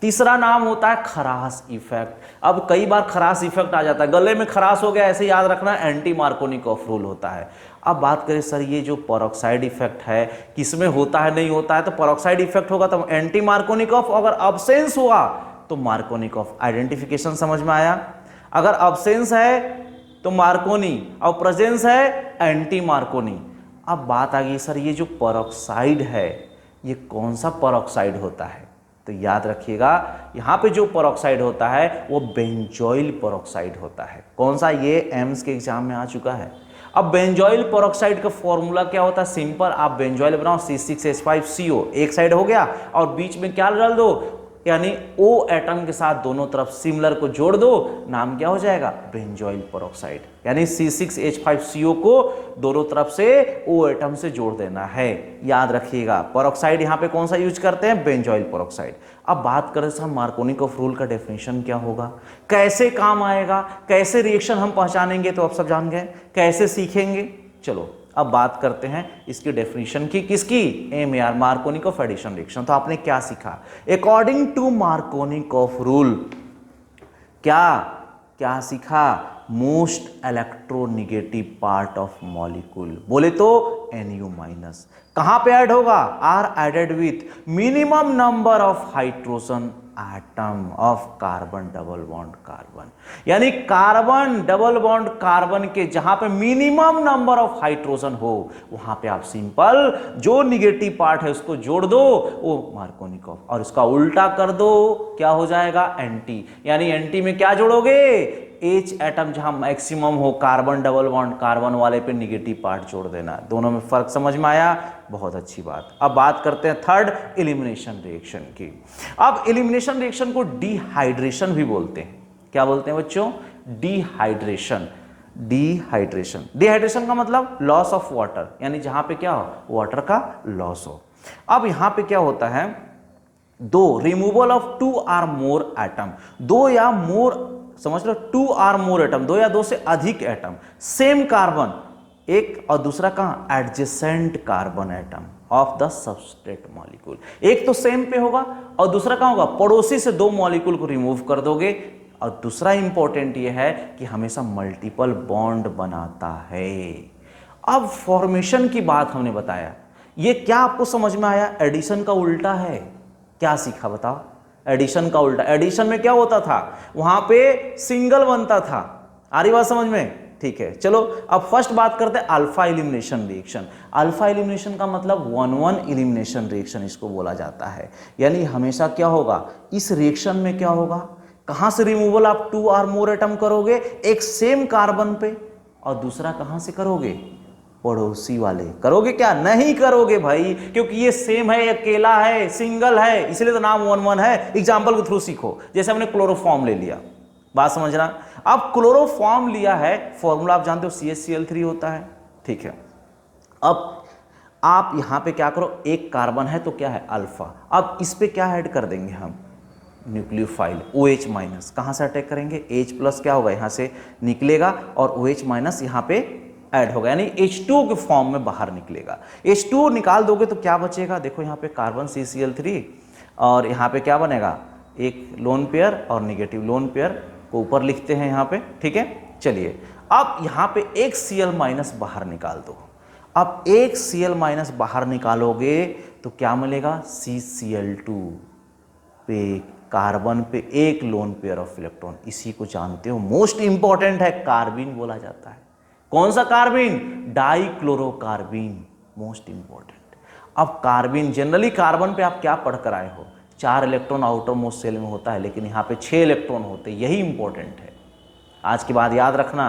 तीसरा नाम होता है खरास इफेक्ट। अब कई बार खरास इफेक्ट आ जाता है, गले में खरास हो गया, ऐसे याद रखना, एंटी मार्कोनिकॉफ रूल होता है। अब बात करें सर ये जो पेरोक्साइड इफेक्ट है किसमें होता है, नहीं होता है, तो पेरोक्साइड इफेक्ट होगा तो एंटी मार्कोनिकॉफ, अगर अब्सेंस हुआ तो मार्कोनिकॉफ। आइडेंटिफिकेशन समझ में आया? अगर अब्सेंस है तो मार्कोनी और प्रेजेंस है एंटी मार्कोनी। अब बात आ गई सर ये जो पेरोक्साइड है ये कौन सा पेरोक्साइड होता है, तो याद रखिएगा यहां पे जो पेरोक्साइड होता है वो बेंजोइल पेरोक्साइड होता है। कौन सा? ये एम्स के एग्जाम में आ चुका है। अब बेंजोइल पेरोक्साइड का फॉर्मूला क्या होता है, सिंपल, आप बेंजोइल बनाओ C6H5CO, एक साइड हो गया और बीच में क्या डाल दो, यानी O एटम के साथ दोनों तरफ सिमिलर को जोड़ दो, नाम क्या हो जाएगा, बेंजोइल पेरोक्साइड। यानी C6H5CO को दोनों तरफ से O एटम से जोड़ देना है, याद रखिएगा। पेरोक्साइड यहाँ पे कौन सा यूज करते हैं, बेंजोइल पेरोक्साइड। अब बात करें सर मार्कोनिकॉफ रूल का डेफिनेशन क्या होगा, कैसे काम आएगा, कैसे रिएक्शन हम पहचानेंगे, तो आप सब जान गए, कैसे सीखेंगे। चलो अब बात करते हैं इसकी डेफिनेशन की, किसकी, MAR, मार्कोनिकॉफ एडिशन रिएक्शन। तो आपने क्या सीखा, अकॉर्डिंग टू मार्कोनिकॉफ रूल क्या क्या सीखा, most electronegative part of molecule, बोले तो Nu-, कहां पे ऐड होगा, are added with minimum number of hydrogen atom of carbon double bond carbon. यानी कार्बन डबल बॉन्ड कार्बन के जहां पे मिनिमम नंबर ऑफ हाइड्रोजन हो वहां पे आप सिंपल जो निगेटिव पार्ट है उसको जोड़ दो, वो मार्कोनिकॉफ, और इसका उल्टा कर दो, क्या हो जाएगा, एंटी। यानी एंटी में क्या जोड़ोगे, H एटम जहां मैक्सिमम हो कार्बन डबल बॉन्ड कार्बन वाले पे निगेटिव पार्ट जोड़ देना। दोनों में फर्क समझ में आया? बहुत अच्छी बात। अब बात करते हैं थर्ड, एलिमिनेशन रिएक्शन की। अब एलिमिनेशन रिएक्शन को डिहाइड्रेशन भी बोलते हैं। क्या बोलते हैं बच्चों, डिहाइड्रेशन। डिहाइड्रेशन, डिहाइड्रेशन का मतलब लॉस ऑफ वाटर, यानी जहां पे क्या हो, वाटर का लॉस हो। अब यहां पे क्या होता है, दो, removal of 2 or more atom, दो या मोर, समझ लो 2 or more एटम, दो या दो से अधिक एटम, सेम कार्बन, एक और दूसरा कहां, adjacent carbon atom of the substrate molecule. एक तो सेम पे होगा और दूसरा कहां होगा, पड़ोसी से दो मॉलिक्यूल को रिमूव कर दोगे। और दूसरा इंपॉर्टेंट ये है कि हमेशा मल्टीपल बॉन्ड बनाता है। अब फॉर्मेशन की बात हमने बताया, ये क्या आपको समझ में आया, एडिशन का उल्टा है। क्या सीखा बताओ, एडिशन का उल्टा। एडिशन में क्या होता था, वहां पे सिंगल बनता था। आ रही बात समझ में? ठीक है, चलो अब फर्स्ट बात करते हैं alpha elimination reaction. Alpha elimination का मतलब 1-1 एलिमिनेशन रिएक्शन इसको बोला जाता है। यानी हमेशा क्या होगा, इस रिएक्शन में क्या होगा, कहां से रिमूवल आप 2 or more एटम करोगे, एक सेम कार्बन पे, और दूसरा कहां से करोगे, पड़ोसी वाले। करोगे क्या, नहीं करोगे भाई, क्योंकि ये सेम है, अकेला है, सिंगल है, इसलिए तो नाम 1-1 है। एग्जाम्पल के थ्रू सीखो, जैसे हमने क्लोरोफॉर्म ले लिया, बात समझना। अब क्लोरोफॉर्म लिया है, फॉर्मूला आप जानते हो CHCl3 होता है, ठीक है। अब आप यहां पे क्या करो, एक कार्बन है तो क्या है, अल्फा। अब इस पे क्या ऐड कर देंगे हम, न्यूक्लियोफाइल OH-, कहां से अटैक करेंगे, H+ क्या होगा, यहां से निकलेगा और OH- यहां पे ऐड होगा, यानी H2 के फॉर्म में बाहर निकलेगा। H2 निकाल दोगे तो क्या बचेगा, देखो यहाँ पे कार्बन CCl3 और यहाँ पे क्या बनेगा, एक लोन पेयर और निगेटिव लोन पेयर को ऊपर लिखते हैं यहाँ पे, ठीक है। चलिए अब यहाँ पे एक Cl- बाहर निकाल दो। अब एक Cl- बाहर निकालोगे तो क्या मिलेगा, CCl2 पे कार्बन पे एक लोन पेयर ऑफ इलेक्ट्रॉन। इसी को जानते हो, मोस्ट इंपॉर्टेंट है, कार्बिन बोला जाता है। कौन सा कार्बिन, डाइक्लोरोकार्बिन, मोस्ट इंपॉर्टेंट। अब कार्बिन, जनरली कार्बन पे आप क्या पढ़कर आए हो, 4 इलेक्ट्रॉन आउटर मोस्ट शेल में होता है, लेकिन यहाँ पे 6 इलेक्ट्रॉन होते हैं, यही इंपॉर्टेंट है। आज की बात याद रखना,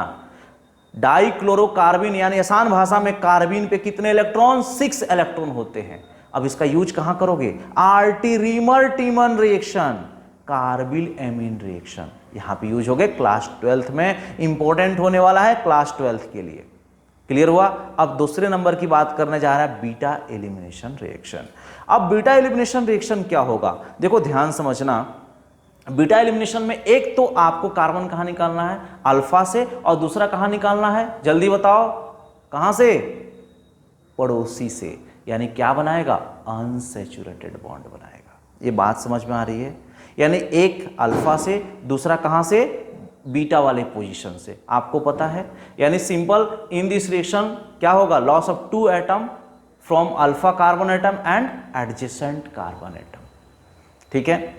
डाइक्लोरोकार्बिन यानी आसान भाषा में कार्बिन पे कितने इलेक्ट्रॉन, 6 इलेक्ट्रॉन होते हैं। अब इसका यूज कहां करोगे? आर्टिरीमर टीमन रिएक्शन, कार्बिल एमीन रिएक्शन, यहां पे यूज हो गए। क्लास 12th में इंपॉर्टेंट होने वाला है, क्लास 12th के लिए। क्लियर हुआ? अब दूसरे नंबर की बात करने जा रहा है बीटा एलिमिनेशन रिएक्शन। अब बीटा एलिमिनेशन रिएक्शन क्या होगा? देखो ध्यान समझना, बीटा एलिमिनेशन में एक तो आपको कार्बन कहां निकालना है? अल्फा से, और दूसरा कहां निकालना है? जल्दी बताओ, कहां से? पड़ोसी से। यानी क्या बनाएगा? अनसैचुरेटेड बॉन्ड बनाएगा। ये बात समझ में आ रही है? यानी एक अल्फा से, दूसरा कहां से? बीटा वाले पोजीशन से। आपको पता है, यानी सिंपल इन दिस रिएक्शन क्या होगा? Loss of 2 atom from alpha carbon atom and adjacent carbon atom. ठीक है,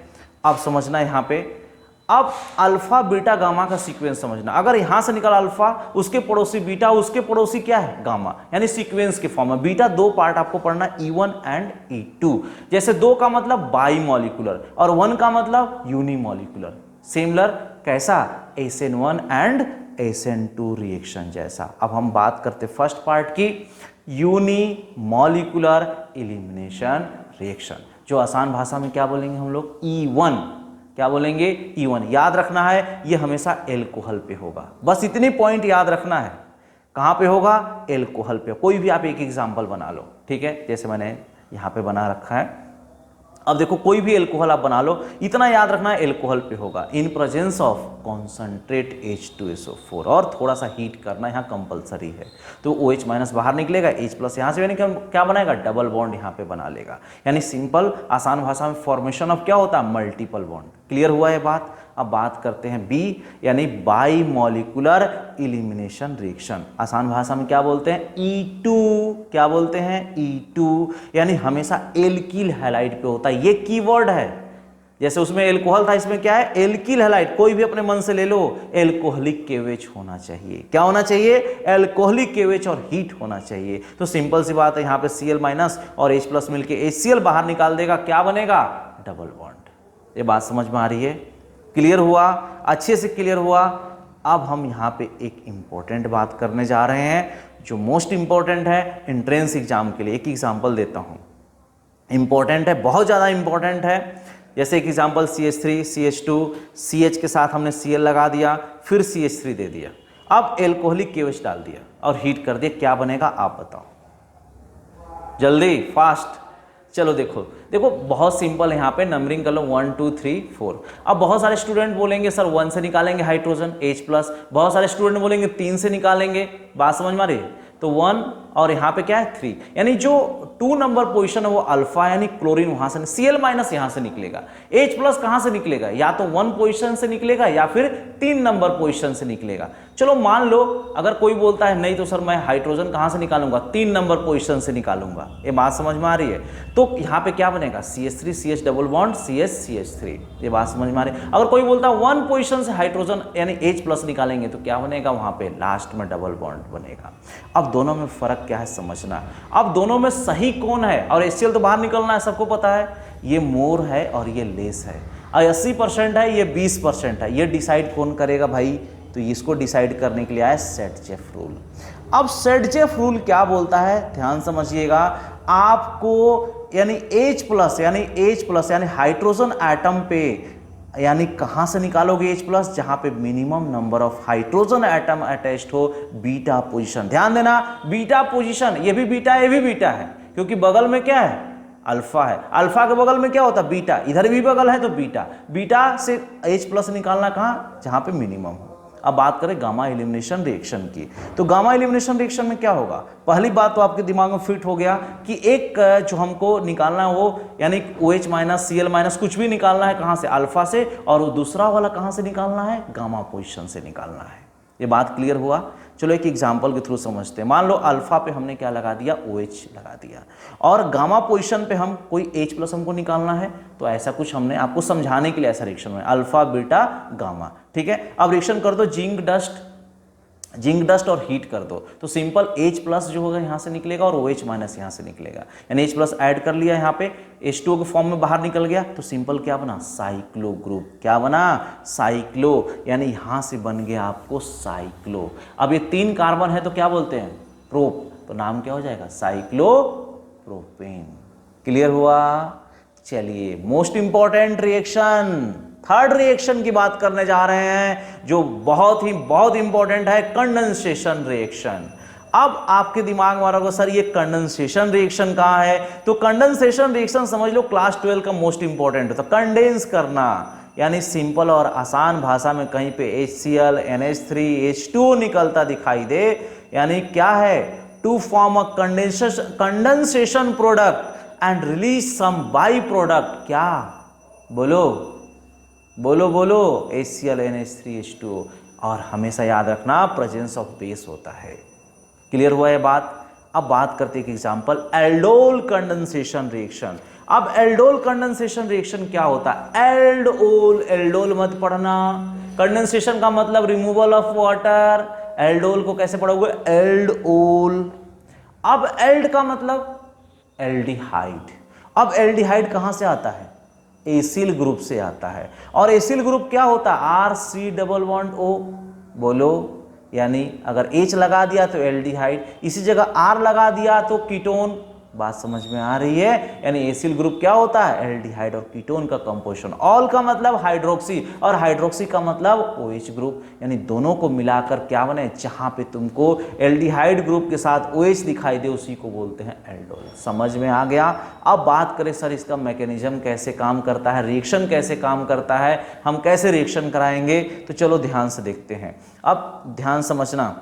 अब समझना यहां पे, अब अल्फा बीटा गामा का सीक्वेंस समझना। अगर यहां से निकला अल्फा, उसके पड़ोसी बीटा, उसके पड़ोसी क्या है? गामा, यानी सीक्वेंस के फॉर्म में। बीटा दो पार्ट आपको पढ़ना, E1 एंड E2। जैसे 2 का मतलब बाई मॉलिकुलर और 1 का मतलब यूनिमॉलिकुलर। सिमिलर कैसा? SN1 एंड SN2 रिएक्शन जैसा। अब हम बात करते फर्स्ट पार्ट की, यूनिमॉलिकुलर एलिमिनेशन रिएक्शन, जो आसान भाषा में क्या बोलेंगे हम लोग? E1। क्या बोलेंगे? E1। याद रखना है ये हमेशा एल्कोहल पे होगा, बस इतनी पॉइंट याद रखना है। कहां पे होगा? एल्कोहल पे। कोई भी आप एक एग्जांपल बना लो, ठीक है, जैसे मैंने यहां पे बना रखा है। अब देखो कोई भी एल्कोहल आप बना लो, इतना याद रखना है एल्कोहल पे होगा, इन प्रेजेंस ऑफ कॉन्सेंट्रेट H2SO4, और थोड़ा सा हीट करना यहाँ कंपलसरी है। तो OH माइनस बाहर निकलेगा, H प्लस यहाँ से, यानी क्या बनाएगा? डबल बॉन्ड यहाँ पे बना लेगा। यानी सिंपल आसान भाषा में फॉर्मेशन ऑफ क्या होता है? Multiple bond. क्लियर हुआ ये बात? अब बात करते हैं बी, यानी बाई मॉलिकुलर इलिमिनेशन रिएक्शन। आसान भाषा में क्या बोलते हैं? E2। क्या बोलते हैं? E2, यानी हमेशा एल्किल हैलाइड पे होता है। ये कीवर्ड है, जैसे उसमें एल्कोहल था, इसमें क्या है? Alkyl halide. कोई भी अपने मन से ले लो, एल्कोहलिक केवेच होना चाहिए। क्या होना चाहिए? एल्कोहलिक केवेच और हीट होना चाहिए। तो सिंपल सी बात है, यहाँ पे Cl माइनस और H प्लस मिलके HCl बाहर निकाल देगा, क्या बनेगा? Double bond. ये बात समझ में आ रही है? क्लियर हुआ? अच्छे से क्लियर हुआ? अब हम यहाँ पे एक इंपॉर्टेंट बात करने जा रहे हैं, जो मोस्ट इंपॉर्टेंट है एंट्रेंस एग्जाम के लिए। एक एग्जाम्पल देता हूँ, इंपॉर्टेंट है, बहुत ज़्यादा इंपॉर्टेंट है। जैसे एक एग्जाम्पल CH3, CH2, CH के साथ हमने Cl लगा दिया, फिर CH3 दे दिया, अब एल्कोहलिक केवेच डाल दिया और हीट कर दिया, क्या बनेगा? आप बताओ जल्दी, फास्ट। चलो देखो देखो, बहुत सिंपल है, यहाँ पे नंबरिंग कर लो 1 2 3 4। अब बहुत सारे स्टूडेंट बोलेंगे सर 1 से निकालेंगे हाइड्रोजन H प्लस, बहुत सारे स्टूडेंट बोलेंगे 3 से निकालेंगे। बात समझ में आ रही है? तो 1 और यहाँ पे क्या है? 3, यानी जो 2 नंबर पोजीशन है वो अल्फा, यानी क्लोरीन वहां से, Cl माइनस यहां से निकलेगा। H प्लस कहां से निकलेगा? या तो 1 पोजीशन से निकलेगा या फिर 3 नंबर पोजीशन से निकलेगा। चलो मान लो अगर कोई बोलता है नहीं तो सर मैं हाइड्रोजन कहां से निकालूंगा? 3 नंबर पोजीशन से निकालूंगा। ये बात समझ में आ रही है? तो यहाँ पे क्या बनेगा? CH3 CH double bond CH CH3। ये बात समझ में आ रही है? अगर कोई बोलता है 1 पोजीशन से हाइड्रोजन यानी H प्लस निकालेंगे तो क्या बनेगा? वहां पे लास्ट में डबल बॉन्ड बनेगा। अब दोनों में फर्क क्या है समझना। अब दोनों में सही कौन है? और HCl तो बाहर निकलना है, सबको पता है। ये मोर है और ये लेस है, 80% है, ये 20% है। ये डिसाइड कौन करेगा भाई? तो इसको डिसाइड करने के लिए आया सेट-जेफ रूल। अब सेट-जेफ रूल क्या बोलता है? ध्यान समझिएगा। आपको यानी H प्लस यानी हाइड्रोजन एटम पे, यानी कहां से निकालोगे H प्लस? जहां पे minimum number of hydrogen atom attached हो, बीटा पोजीशन। ध्यान देना, बीटा पोजीशन, ये भी बीटा है, ये भी बीटा है, क्योंकि बगल में क्या है? अल्फा है। अल्फा के बगल में क्या होता है? बीटा। इधर भी बगल है तो बीटा। बीटा से H प्लस निकालना कहां? जहां पे मिनिमम हो। अब बात करें गामा एलिमिनेशन रिएक्शन की, तो गामा एलिमिनेशन रिएक्शन में क्या होगा? पहली बात तो आपके दिमाग में फिट हो गया कि एक जो हमको निकालना है वो यानी OH माइनस Cl माइनस कुछ भी निकालना है, कहां से? अल्फा से, और वो दूसरा वाला कहां से निकालना है? गामा पोजीशन से निकालना है। ये बात क्लियर हुआ? चलो एक एग्जांपल के थ्रू समझते हैं। मान लो अल्फा पे हमने क्या लगा दिया? OH लगा दिया, और गामा पोजीशन पे हम कोई H प्लस हमको निकालना है। तो ऐसा कुछ हमने आपको समझाने के लिए ऐसा रिएक्शन में अल्फा बीटा गामा, ठीक है। अब रिएक्शन कर दो जिंक डस्ट और हीट कर दो, तो सिंपल H प्लस जो होगा यहाँ से निकलेगा और OH माइनस यहाँ से निकलेगा, यानी H प्लस ऐड कर लिया यहाँ पे, H2O के फॉर्म में बाहर निकल गया, तो सिंपल क्या बना? Cyclo group. क्या बना? साइक्लो, यानी यहाँ से बन गया आपको साइक्लो। अब ये 3 कार्बन है तो क्या बोलते हैं? प्रोप, तो नाम क्या हो जाएगा? Cyclo propane. क्लियर हुआ? चलिए most important reaction, third reaction की बात करने जा रहे हैं जो बहुत इंपॉर्टेंट है, कंडेंसेशन रिएक्शन। अब आपके दिमाग में आ रहा होगा सर ये कंडेंसेशन रिएक्शन कहाँ है? तो कंडेंसेशन रिएक्शन समझ लो क्लास 12 का मोस्ट इंपॉर्टेंट होता है। कंडेंस करना यानी सिंपल और आसान भाषा में कहीं पे HCl, NH3, H2 निकलता दिखाई दे, यानी क्या है? To form a condensation product and release some by product. क्या? बोलो बोलो बोलो, HCl, NH3, H2। और हमेशा याद रखना प्रेजेंस ऑफ बेस होता है। क्लियर हुआ ये बात? अब बात करते हैं एक एग्जांपल, एल्डोल कंडेंसेशन रिएक्शन। अब एल्डोल कंडेंसेशन रिएक्शन क्या होता है? एल्डोल, एल्डोल मत पढ़ना, कंडेंसेशन का मतलब रिमूवल ऑफ वाटर। एल्डोल को कैसे पढ़ोगे? एल्डोल। अब एल्ड का मतलब एल्डिहाइड। अब एल्डिहाइड कहां से आता है? एसिल ग्रुप से आता है। और एसिल ग्रुप क्या होता है? RC+O। बोलो, यानी अगर H लगा दिया तो एल्डिहाइड, इसी जगह R लगा दिया तो कीटोन। बात समझ में आ रही है? यानी एसिल ग्रुप क्या होता है? एल्डिहाइड और कीटोन का कंपोजिशन। ऑल का मतलब हाइड्रोक्सी और हाइड्रोक्सी का मतलब OH ग्रुप, यानी दोनों को मिलाकर क्या बने? जहां पे तुमको एल्डिहाइड ग्रुप के साथ OH दिखाई दे उसी को बोलते हैं एल्डोल। समझ में आ गया? अब बात करें सर इसका मैकेनिज्म कैसे काम करता है, रिएक्शन कैसे काम करता है, हम कैसे रिएक्शन कराएंगे, तो चलो ध्यान से देखते हैं। अब ध्यान समझना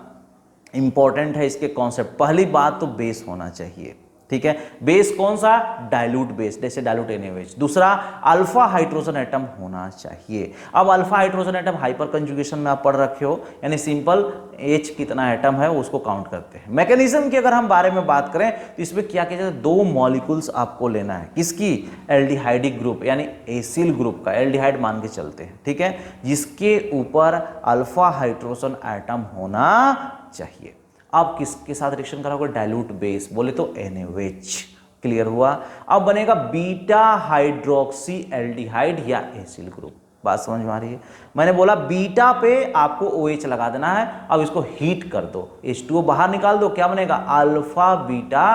इंपॉर्टेंट है इसके कॉन्सेप्ट। पहली बात तो बेस होना चाहिए, ठीक है? बेस कौन सा? डाइल्यूट बेस, जैसे डाइल्यूट NaOH। दूसरा, अल्फा हाइड्रोजन एटम होना चाहिए। अब alpha hydrogen atom hyper conjugation में आप पढ़ रखे हो, यानी सिंपल H कितना एटम है उसको काउंट करते हैं। मैकेनिज्म की अगर हम बारे में बात करें तो इसमें क्या किया जाता है? दो मॉलिक्यूल्स आपको लेना है। किसकी? एल्डिहाइडिक ग्रुप यानी एसिल ग्रुप का, एल्डिहाइड मान के चलते हैं, ठीक है? जिसके ऊपर अल्फा हाइड्रोजन एटम होना चाहिए। अब किसके साथ रिएक्शन कराओगे? डाइल्यूट बेस, बोले तो NaOH। क्लियर हुआ? अब बनेगा बीटा हाइड्रोक्सी एल्डिहाइड या एसिल ग्रुप। बात समझ में आ रही है? मैंने बोला बीटा पे आपको OH लगा देना है। अब इसको हीट कर दो, H2O बाहर निकाल दो, क्या बनेगा? अल्फा बीटा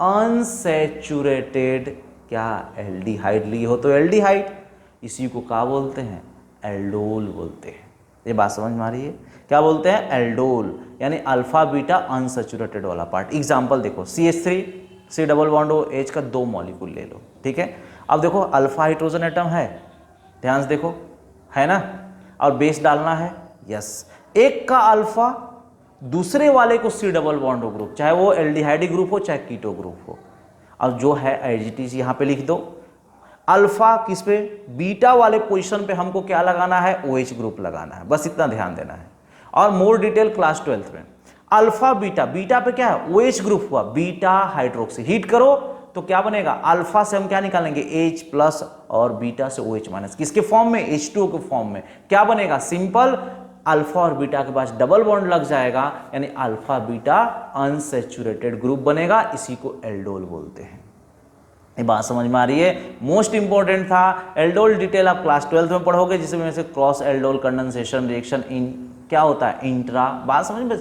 अनसैचुरेटेड क्या? एल्डिहाइड लिए हो तो एल्डिहाइड, इसी को क्या बोलते हैं? एल्डोल बोलते हैं। ये बात समझ में आ रही है? क्या बोलते हैं? एल्डोल, यानी अल्फा बीटा अनसैचुरेटेड वाला पार्ट। एग्जांपल देखो, CH3 C+O H का दो मॉलिक्यूल ले लो, ठीक है? अब देखो अल्फा हाइड्रोजन एटम है, ध्यान से देखो, है ना? और बेस डालना है, यस। एक का अल्फा, दूसरे वाले को C+O ग्रुप, चाहे वो एल्डिहाइडिक ग्रुप हो चाहे कीटो ग्रुप हो। अब जो है एज यहां पे लिख दो। अल्फा किस पे? बीटा वाले पोजीशन पे हमको क्या लगाना है? OH ग्रुप लगाना है, बस इतना ध्यान देना है। और मोर डिटेल क्लास 12 में। अल्फा बीटा, बीटा पे क्या है? OH ग्रुप हुआ, बीटा हाइड्रोक्सी। हीट करो तो क्या बनेगा? अल्फा से हम क्या निकालेंगे? H+ और बीटा से OH-। किसके फॉर्म में? H2O के फॉर्म में। क्या बनेगा? सिंपल, अल्फा और बीटा के पास डबल बॉन्ड लग जाएगा, यानी अल्फा बीटा अनसैचुरेटेड ग्रुप बनेगा, इसी को एल्डोल बोलते हैं। ये बात समझ में आ रही है? मोस्ट इंपॉर्टेंट था। एल्डोल डिटेल आप क्लास 12 में पढ़ोगे, जिसमें से cross aldol condensation reaction in क्या होता है? इंट्रा। बात समझ में?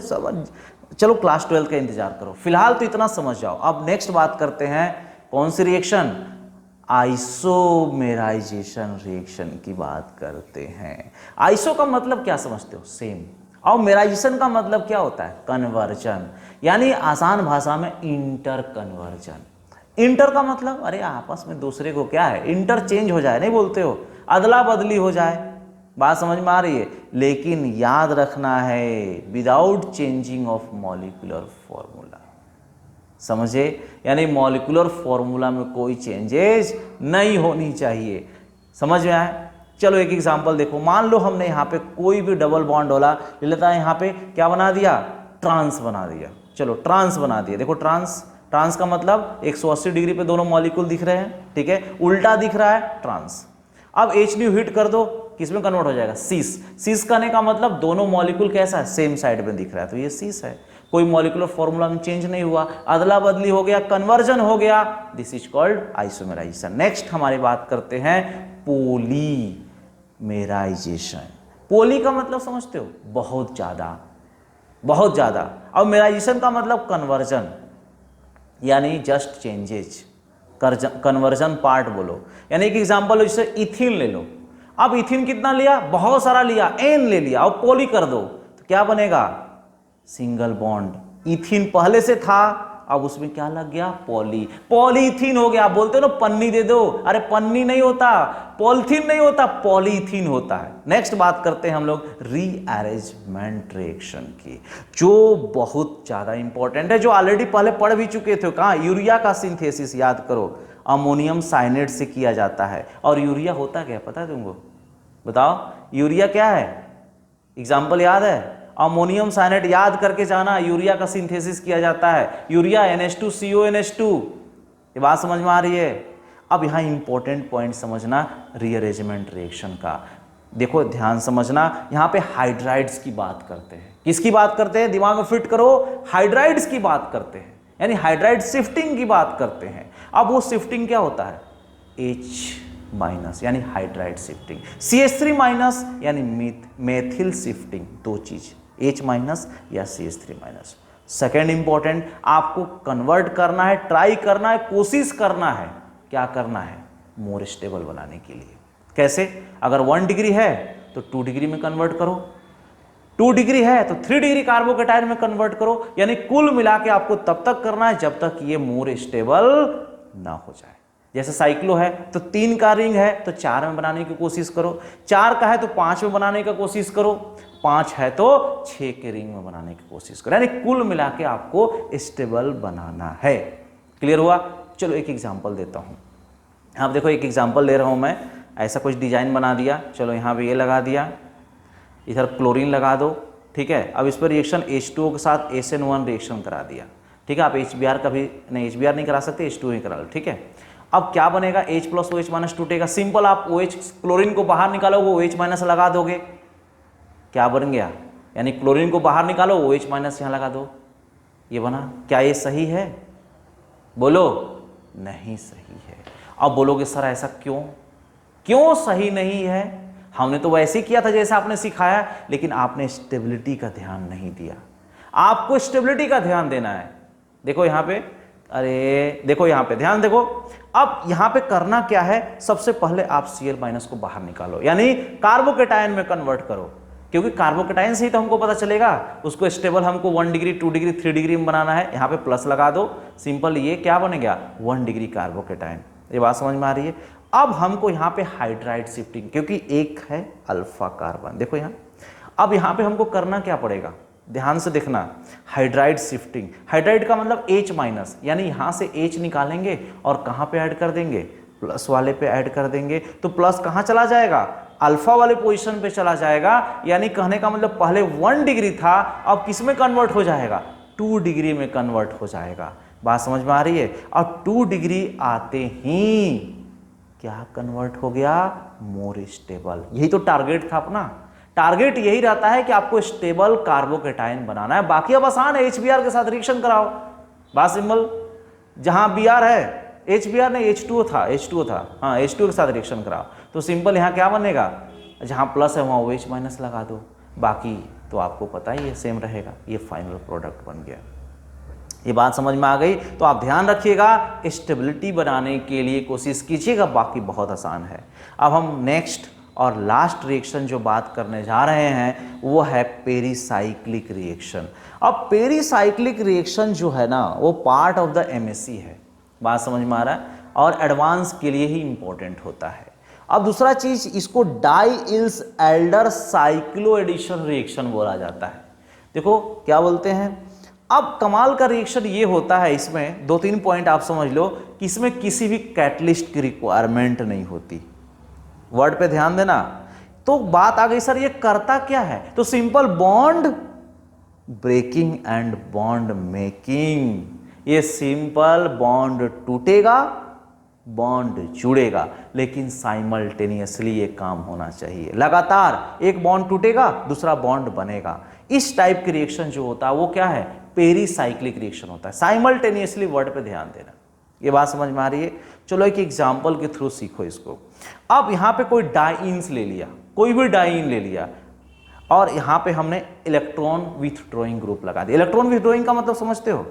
चलो क्लास 12 का इंतजार करो, फिलहाल तो इतना समझ जाओ। अब नेक्स्ट बात करते हैं कौन सी रिएक्शन? आइसोमेराइजेशन रिएक्शन की बात करते हैं। आइसो का मतलब क्या समझते हो? सेम। और मेराइजेशन का मतलब क्या होता है? कन्वर्जन, यानी आसान भाषा में इंटर कन्वर्जन। इंटर का मतलब अरे आपस में दूसरे को क्या है? इंटरचेंज हो जाए, नहीं बोलते हो? अदला बदली हो जाए। बात समझ में आ रही है? लेकिन याद रखना है without changing of molecular formula. समझे? यानी मॉलिक्यूलर फॉर्मूला में कोई चेंजेस नहीं होनी चाहिए। समझ में आए? चलो एक एग्जांपल देखो। मान लो हमने यहाँ पे कोई भी डबल बॉन्ड वाला ले लेता है, यहाँ पे क्या बना दिया? ट्रांस बना दिया। चलो ट्रांस बना दिया। देखो ट्रांस, ट्रांस का मतलब 180 डिग्री पे दोनों मॉलिक्यूल दिख रहे हैं, ठीक है? उल्टा दिख रहा है, ट्रांस। अब H हिट कर दो, किसमें कन्वर्ट हो जाएगा? सीस। सीस करने का मतलब दोनों मॉलिक्यूल कैसा है? सेम साइड में दिख रहा है, तो ये सीस है। कोई मॉलिक्यूलर फॉर्मूला में चेंज नहीं हुआ, अदला बदली हो गया, कन्वर्जन हो गया। This is called isomerisation. Next हमारी बात करते हैं पॉलीमेराइजेशन। पॉली का मतलब समझते हो? बहुत ज्यादा, बहुत ज्यादा। और मेराइजेशन का मतलब कन्वर्जन, यानी जस्ट चेंजेज। कन्वर्जन पार्ट बोलो। यानी एक एग्जांपल जैसे इथिन ले लो, अब इथिन कितना लिया, बहुत सारा लिया, एन ले लिया, अब पॉली कर दो तो क्या बनेगा, सिंगल बॉन्ड। इथिन पहले से था, अब उसमें क्या लग गया, पॉली, पॉलीथीन हो गया। बोलते हो ना पन्नी दे दो, अरे पन्नी नहीं होता, पॉलीथीन नहीं होता, पॉलीथीन होता है। नेक्स्ट बात करते हैं हम लोग रीअरेंजमेंट रिएक्शन की, जो बहुत ज्यादा इंपॉर्टेंट है, जो ऑलरेडी पहले पढ़ भी चुके थे। कहाँ, यूरिया का सिंथेसिस याद करो, अमोनियम साइनेट से किया जाता है। और यूरिया होता क्या है पता है तुमको, बताओ यूरिया क्या है, एग्जाम्पल याद है, अमोनियम साइनेट याद करके जाना, यूरिया का सिंथेसिस किया जाता है, यूरिया NH2CONH2। ये बात समझ में आ रही है। अब यहाँ इंपॉर्टेंट पॉइंट समझना रीअरेंजमेंट रिएक्शन का, देखो ध्यान समझना, यहाँ पे हाइड्राइड्स की बात करते हैं। किसकी बात करते हैं, दिमाग में फिट करो, हाइड्राइड्स की बात करते हैं, यानी हाइड्राइड शिफ्टिंग की बात करते हैं। अब वो शिफ्टिंग क्या होता है, H- यानी हाइड्राइड शिफ्टिंग, CH3- यानी मेथिल शिफ्टिंग, दो चीज, H- या CH3-। सेकेंड इंपॉर्टेंट, आपको कन्वर्ट करना है, ट्राई करना है, कोशिश करना है, क्या करना है, मोर स्टेबल बनाने के लिए। कैसे, अगर 1 डिग्री है तो 2 डिग्री में कन्वर्ट करो, 2 डिग्री है तो 3 डिग्री कार्बोकेटाइन में कन्वर्ट करो। यानी कुल मिला के आपको तब तक करना है जब तक ये मोर स्टेबल ना हो जाए। जैसे साइक्लो है तो 3 का रिंग है तो 4 में बनाने की कोशिश करो, 4 का है तो 5 में बनाने की कोशिश करो, 5 है तो 6 के रिंग में बनाने की कोशिश करो। यानी कुल मिला के आपको स्टेबल बनाना है। क्लियर हुआ। चलो एक एग्जांपल देता हूं, आप देखो एक एग्जांपल ले रहा हूं मैं, ऐसा कुछ डिजाइन बना दिया, चलो यहाँ पे ये लगा दिया, इधर क्लोरीन लगा दो, ठीक है। अब इस पर रिएक्शन H2O के साथ SN1 रिएक्शन करा दिया, ठीक है। आप HBr का भी नहीं, HBr नहीं करा सकते, H2O ही करा लो, ठीक है। अब क्या बनेगा, H + OH- टूटेगा, सिंपल, आप OH क्लोरीन को बाहर निकालो, वो OH- लगा दोगे, क्या बन गया, यानी क्लोरीन को बाहर निकालो, OH- यहाँ लगा दो, ये बना। क्या ये सही है, बोलो, नहीं सही है। अब बोलोगे सर ऐसा क्यों, क्यों सही नहीं है, हमने तो वैसे ही किया था जैसे आपने सिखाया, लेकिन आपने स्टेबिलिटी का ध्यान नहीं दिया। आपको स्टेबिलिटी का ध्यान देना है। देखो यहाँ पे, अरे देखो यहाँ पे ध्यान देखो, अब यहाँ पे करना क्या है, सबसे पहले आप Cl- को बाहर निकालो, यानी कार्बोकेटायन में कन्वर्ट करो, क्योंकि कार्बोकेटायन से ही तो हमको पता चलेगा उसको स्टेबल, हमको 1 डिग्री 2 डिग्री 3 डिग्री में बनाना है। यहाँ पे प्लस लगा दो, सिंपल, ये क्या बनेगा, 1 डिग्री कार्बोकेटायन। ये बात समझ में आ रही है। अब हमको यहाँ पे हाइड्राइड शिफ्टिंग, क्योंकि एक है अल्फा कार्बन, देखो यहाँ, अब यहाँ पे हमको करना क्या पड़ेगा, ध्यान से देखना, हाइड्राइड शिफ्टिंग। हाइड्राइड का मतलब H-, यानी यहाँ से H निकालेंगे और कहाँ पे ऐड कर देंगे, प्लस वाले पे ऐड कर देंगे, तो प्लस कहाँ चला जाएगा, अल्फा वाले पोजीशन पे चला जाएगा। यानी कहने का मतलब पहले 1 डिग्री था, अब किस में कन्वर्ट हो जाएगा, 2 डिग्री में कन्वर्ट हो जाएगा। बात समझ में आ रही है। और 2 डिग्री आते ही क्या कन्वर्ट हो गया, मोर स्टेबल। यही तो टारगेट था अपना, टारगेट यही रहता है कि आपको स्टेबल कार्बोकेटायन बनाना है। बाकी अब आसान है, HBr के साथ रिएक्शन कराओ, बात सिंपल। जहां Br है, HBr नहीं, H2O था, हाँ H2O के साथ रिएक्शन कराओ, तो सिंपल यहाँ क्या बनेगा, जहां प्लस है वहां OH- लगा दो, बाकी तो आपको पता ही है सेम रहेगा। ये फाइनल प्रोडक्ट बन गया। ये बात समझ में आ गई। तो आप ध्यान रखिएगा, स्टेबिलिटी बनाने के लिए कोशिश कीजिएगा, बाकी बहुत आसान है। अब हम नेक्स्ट और लास्ट रिएक्शन जो बात करने जा रहे हैं वो है पेरीसाइक्लिक रिएक्शन। अब पेरीसाइक्लिक रिएक्शन जो है ना, वो पार्ट ऑफ द MSc है, बात समझ में आ रहा है, और एडवांस के लिए ही इंपॉर्टेंट होता है। अब दूसरा चीज, इसको डाईइल्स एल्डर साइक्लो एडिशन रिएक्शन बोला जाता है। देखो क्या बोलते हैं। अब कमाल का रिएक्शन ये होता है, इसमें 2-3 पॉइंट आप समझ लो कि इसमें किसी भी कैटलिस्ट की रिक्वायरमेंट नहीं होती। वर्ड पे ध्यान देना। तो बात आ गई सर ये करता क्या है, तो simple, bond breaking and bond making. ये सिंपल, बॉन्ड टूटेगा, बॉन्ड जुड़ेगा, लेकिन साइमल्टेनियसली ये काम होना चाहिए। लगातार एक बॉन्ड टूटेगा, दूसरा बॉन्ड बनेगा। इस टाइप के रिएक्शन जो होता है वो क्या है, पेरीसाइक्लिक रिएक्शन होता है। साइमल्टेनियसली वर्ड पे ध्यान देना। ये बात समझ में आ रही है। चलो एक एग्जांपल के थ्रू सीखो इसको। अब यहाँ पे कोई डाइन्स ले लिया, कोई भी डाइन ले लिया, और यहाँ पे हमने इलेक्ट्रॉन विथड्रॉइंग ग्रुप लगा दिया। इलेक्ट्रॉन विथड्रॉइंग का मतलब समझते हो,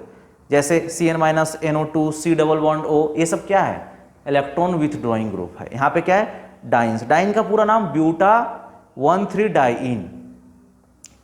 जैसे CN-NO2, C double bond O, ये सब क्या है, इलेक्ट्रॉन विथड्रॉइंग ग्रुप है। यहाँ पे क्या है, डाइन्स। डाइन का पूरा नाम ब्यूटा 1,3 डाइइन।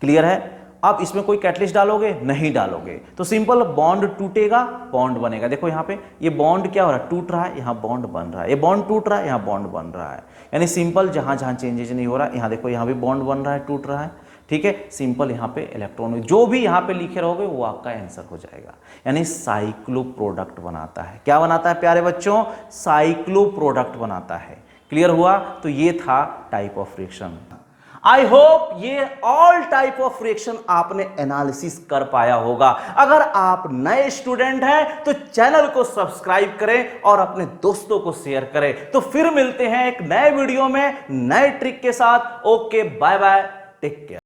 क्लियर है। अब इसमें कोई कैटलिस्ट डालोगे, नहीं डालोगे, तो सिंपल बॉन्ड टूटेगा, बॉन्ड बनेगा। देखो यहाँ पे ये बॉन्ड क्या हो रहा है, टूट रहा है, यहाँ बॉन्ड बन रहा है, ये बॉन्ड टूट रहा है, यहाँ बॉन्ड बन रहा है। यानी सिंपल जहां जहां चेंजेस नहीं हो रहा है, यहाँ देखो यहाँ भी बॉन्ड बन रहा है, टूट रहा है। ठीक है, सिंपल यहाँ पे इलेक्ट्रॉन, जो भी यहाँ पे लिखे रहोगे वो आपका आंसर हो जाएगा। यानी साइक्लो प्रोडक्ट बनाता है। क्या बनाता है प्यारे बच्चों, साइक्लो प्रोडक्ट बनाता है। क्लियर हुआ। तो ये था type of reaction. I hope ये ऑल टाइप ऑफ रिएक्शन आपने एनालिसिस कर पाया होगा। अगर आप नए स्टूडेंट हैं तो चैनल को सब्सक्राइब करें और अपने दोस्तों को शेयर करें। तो फिर मिलते हैं एक नए वीडियो में नए ट्रिक के साथ। Okay, bye bye, take care.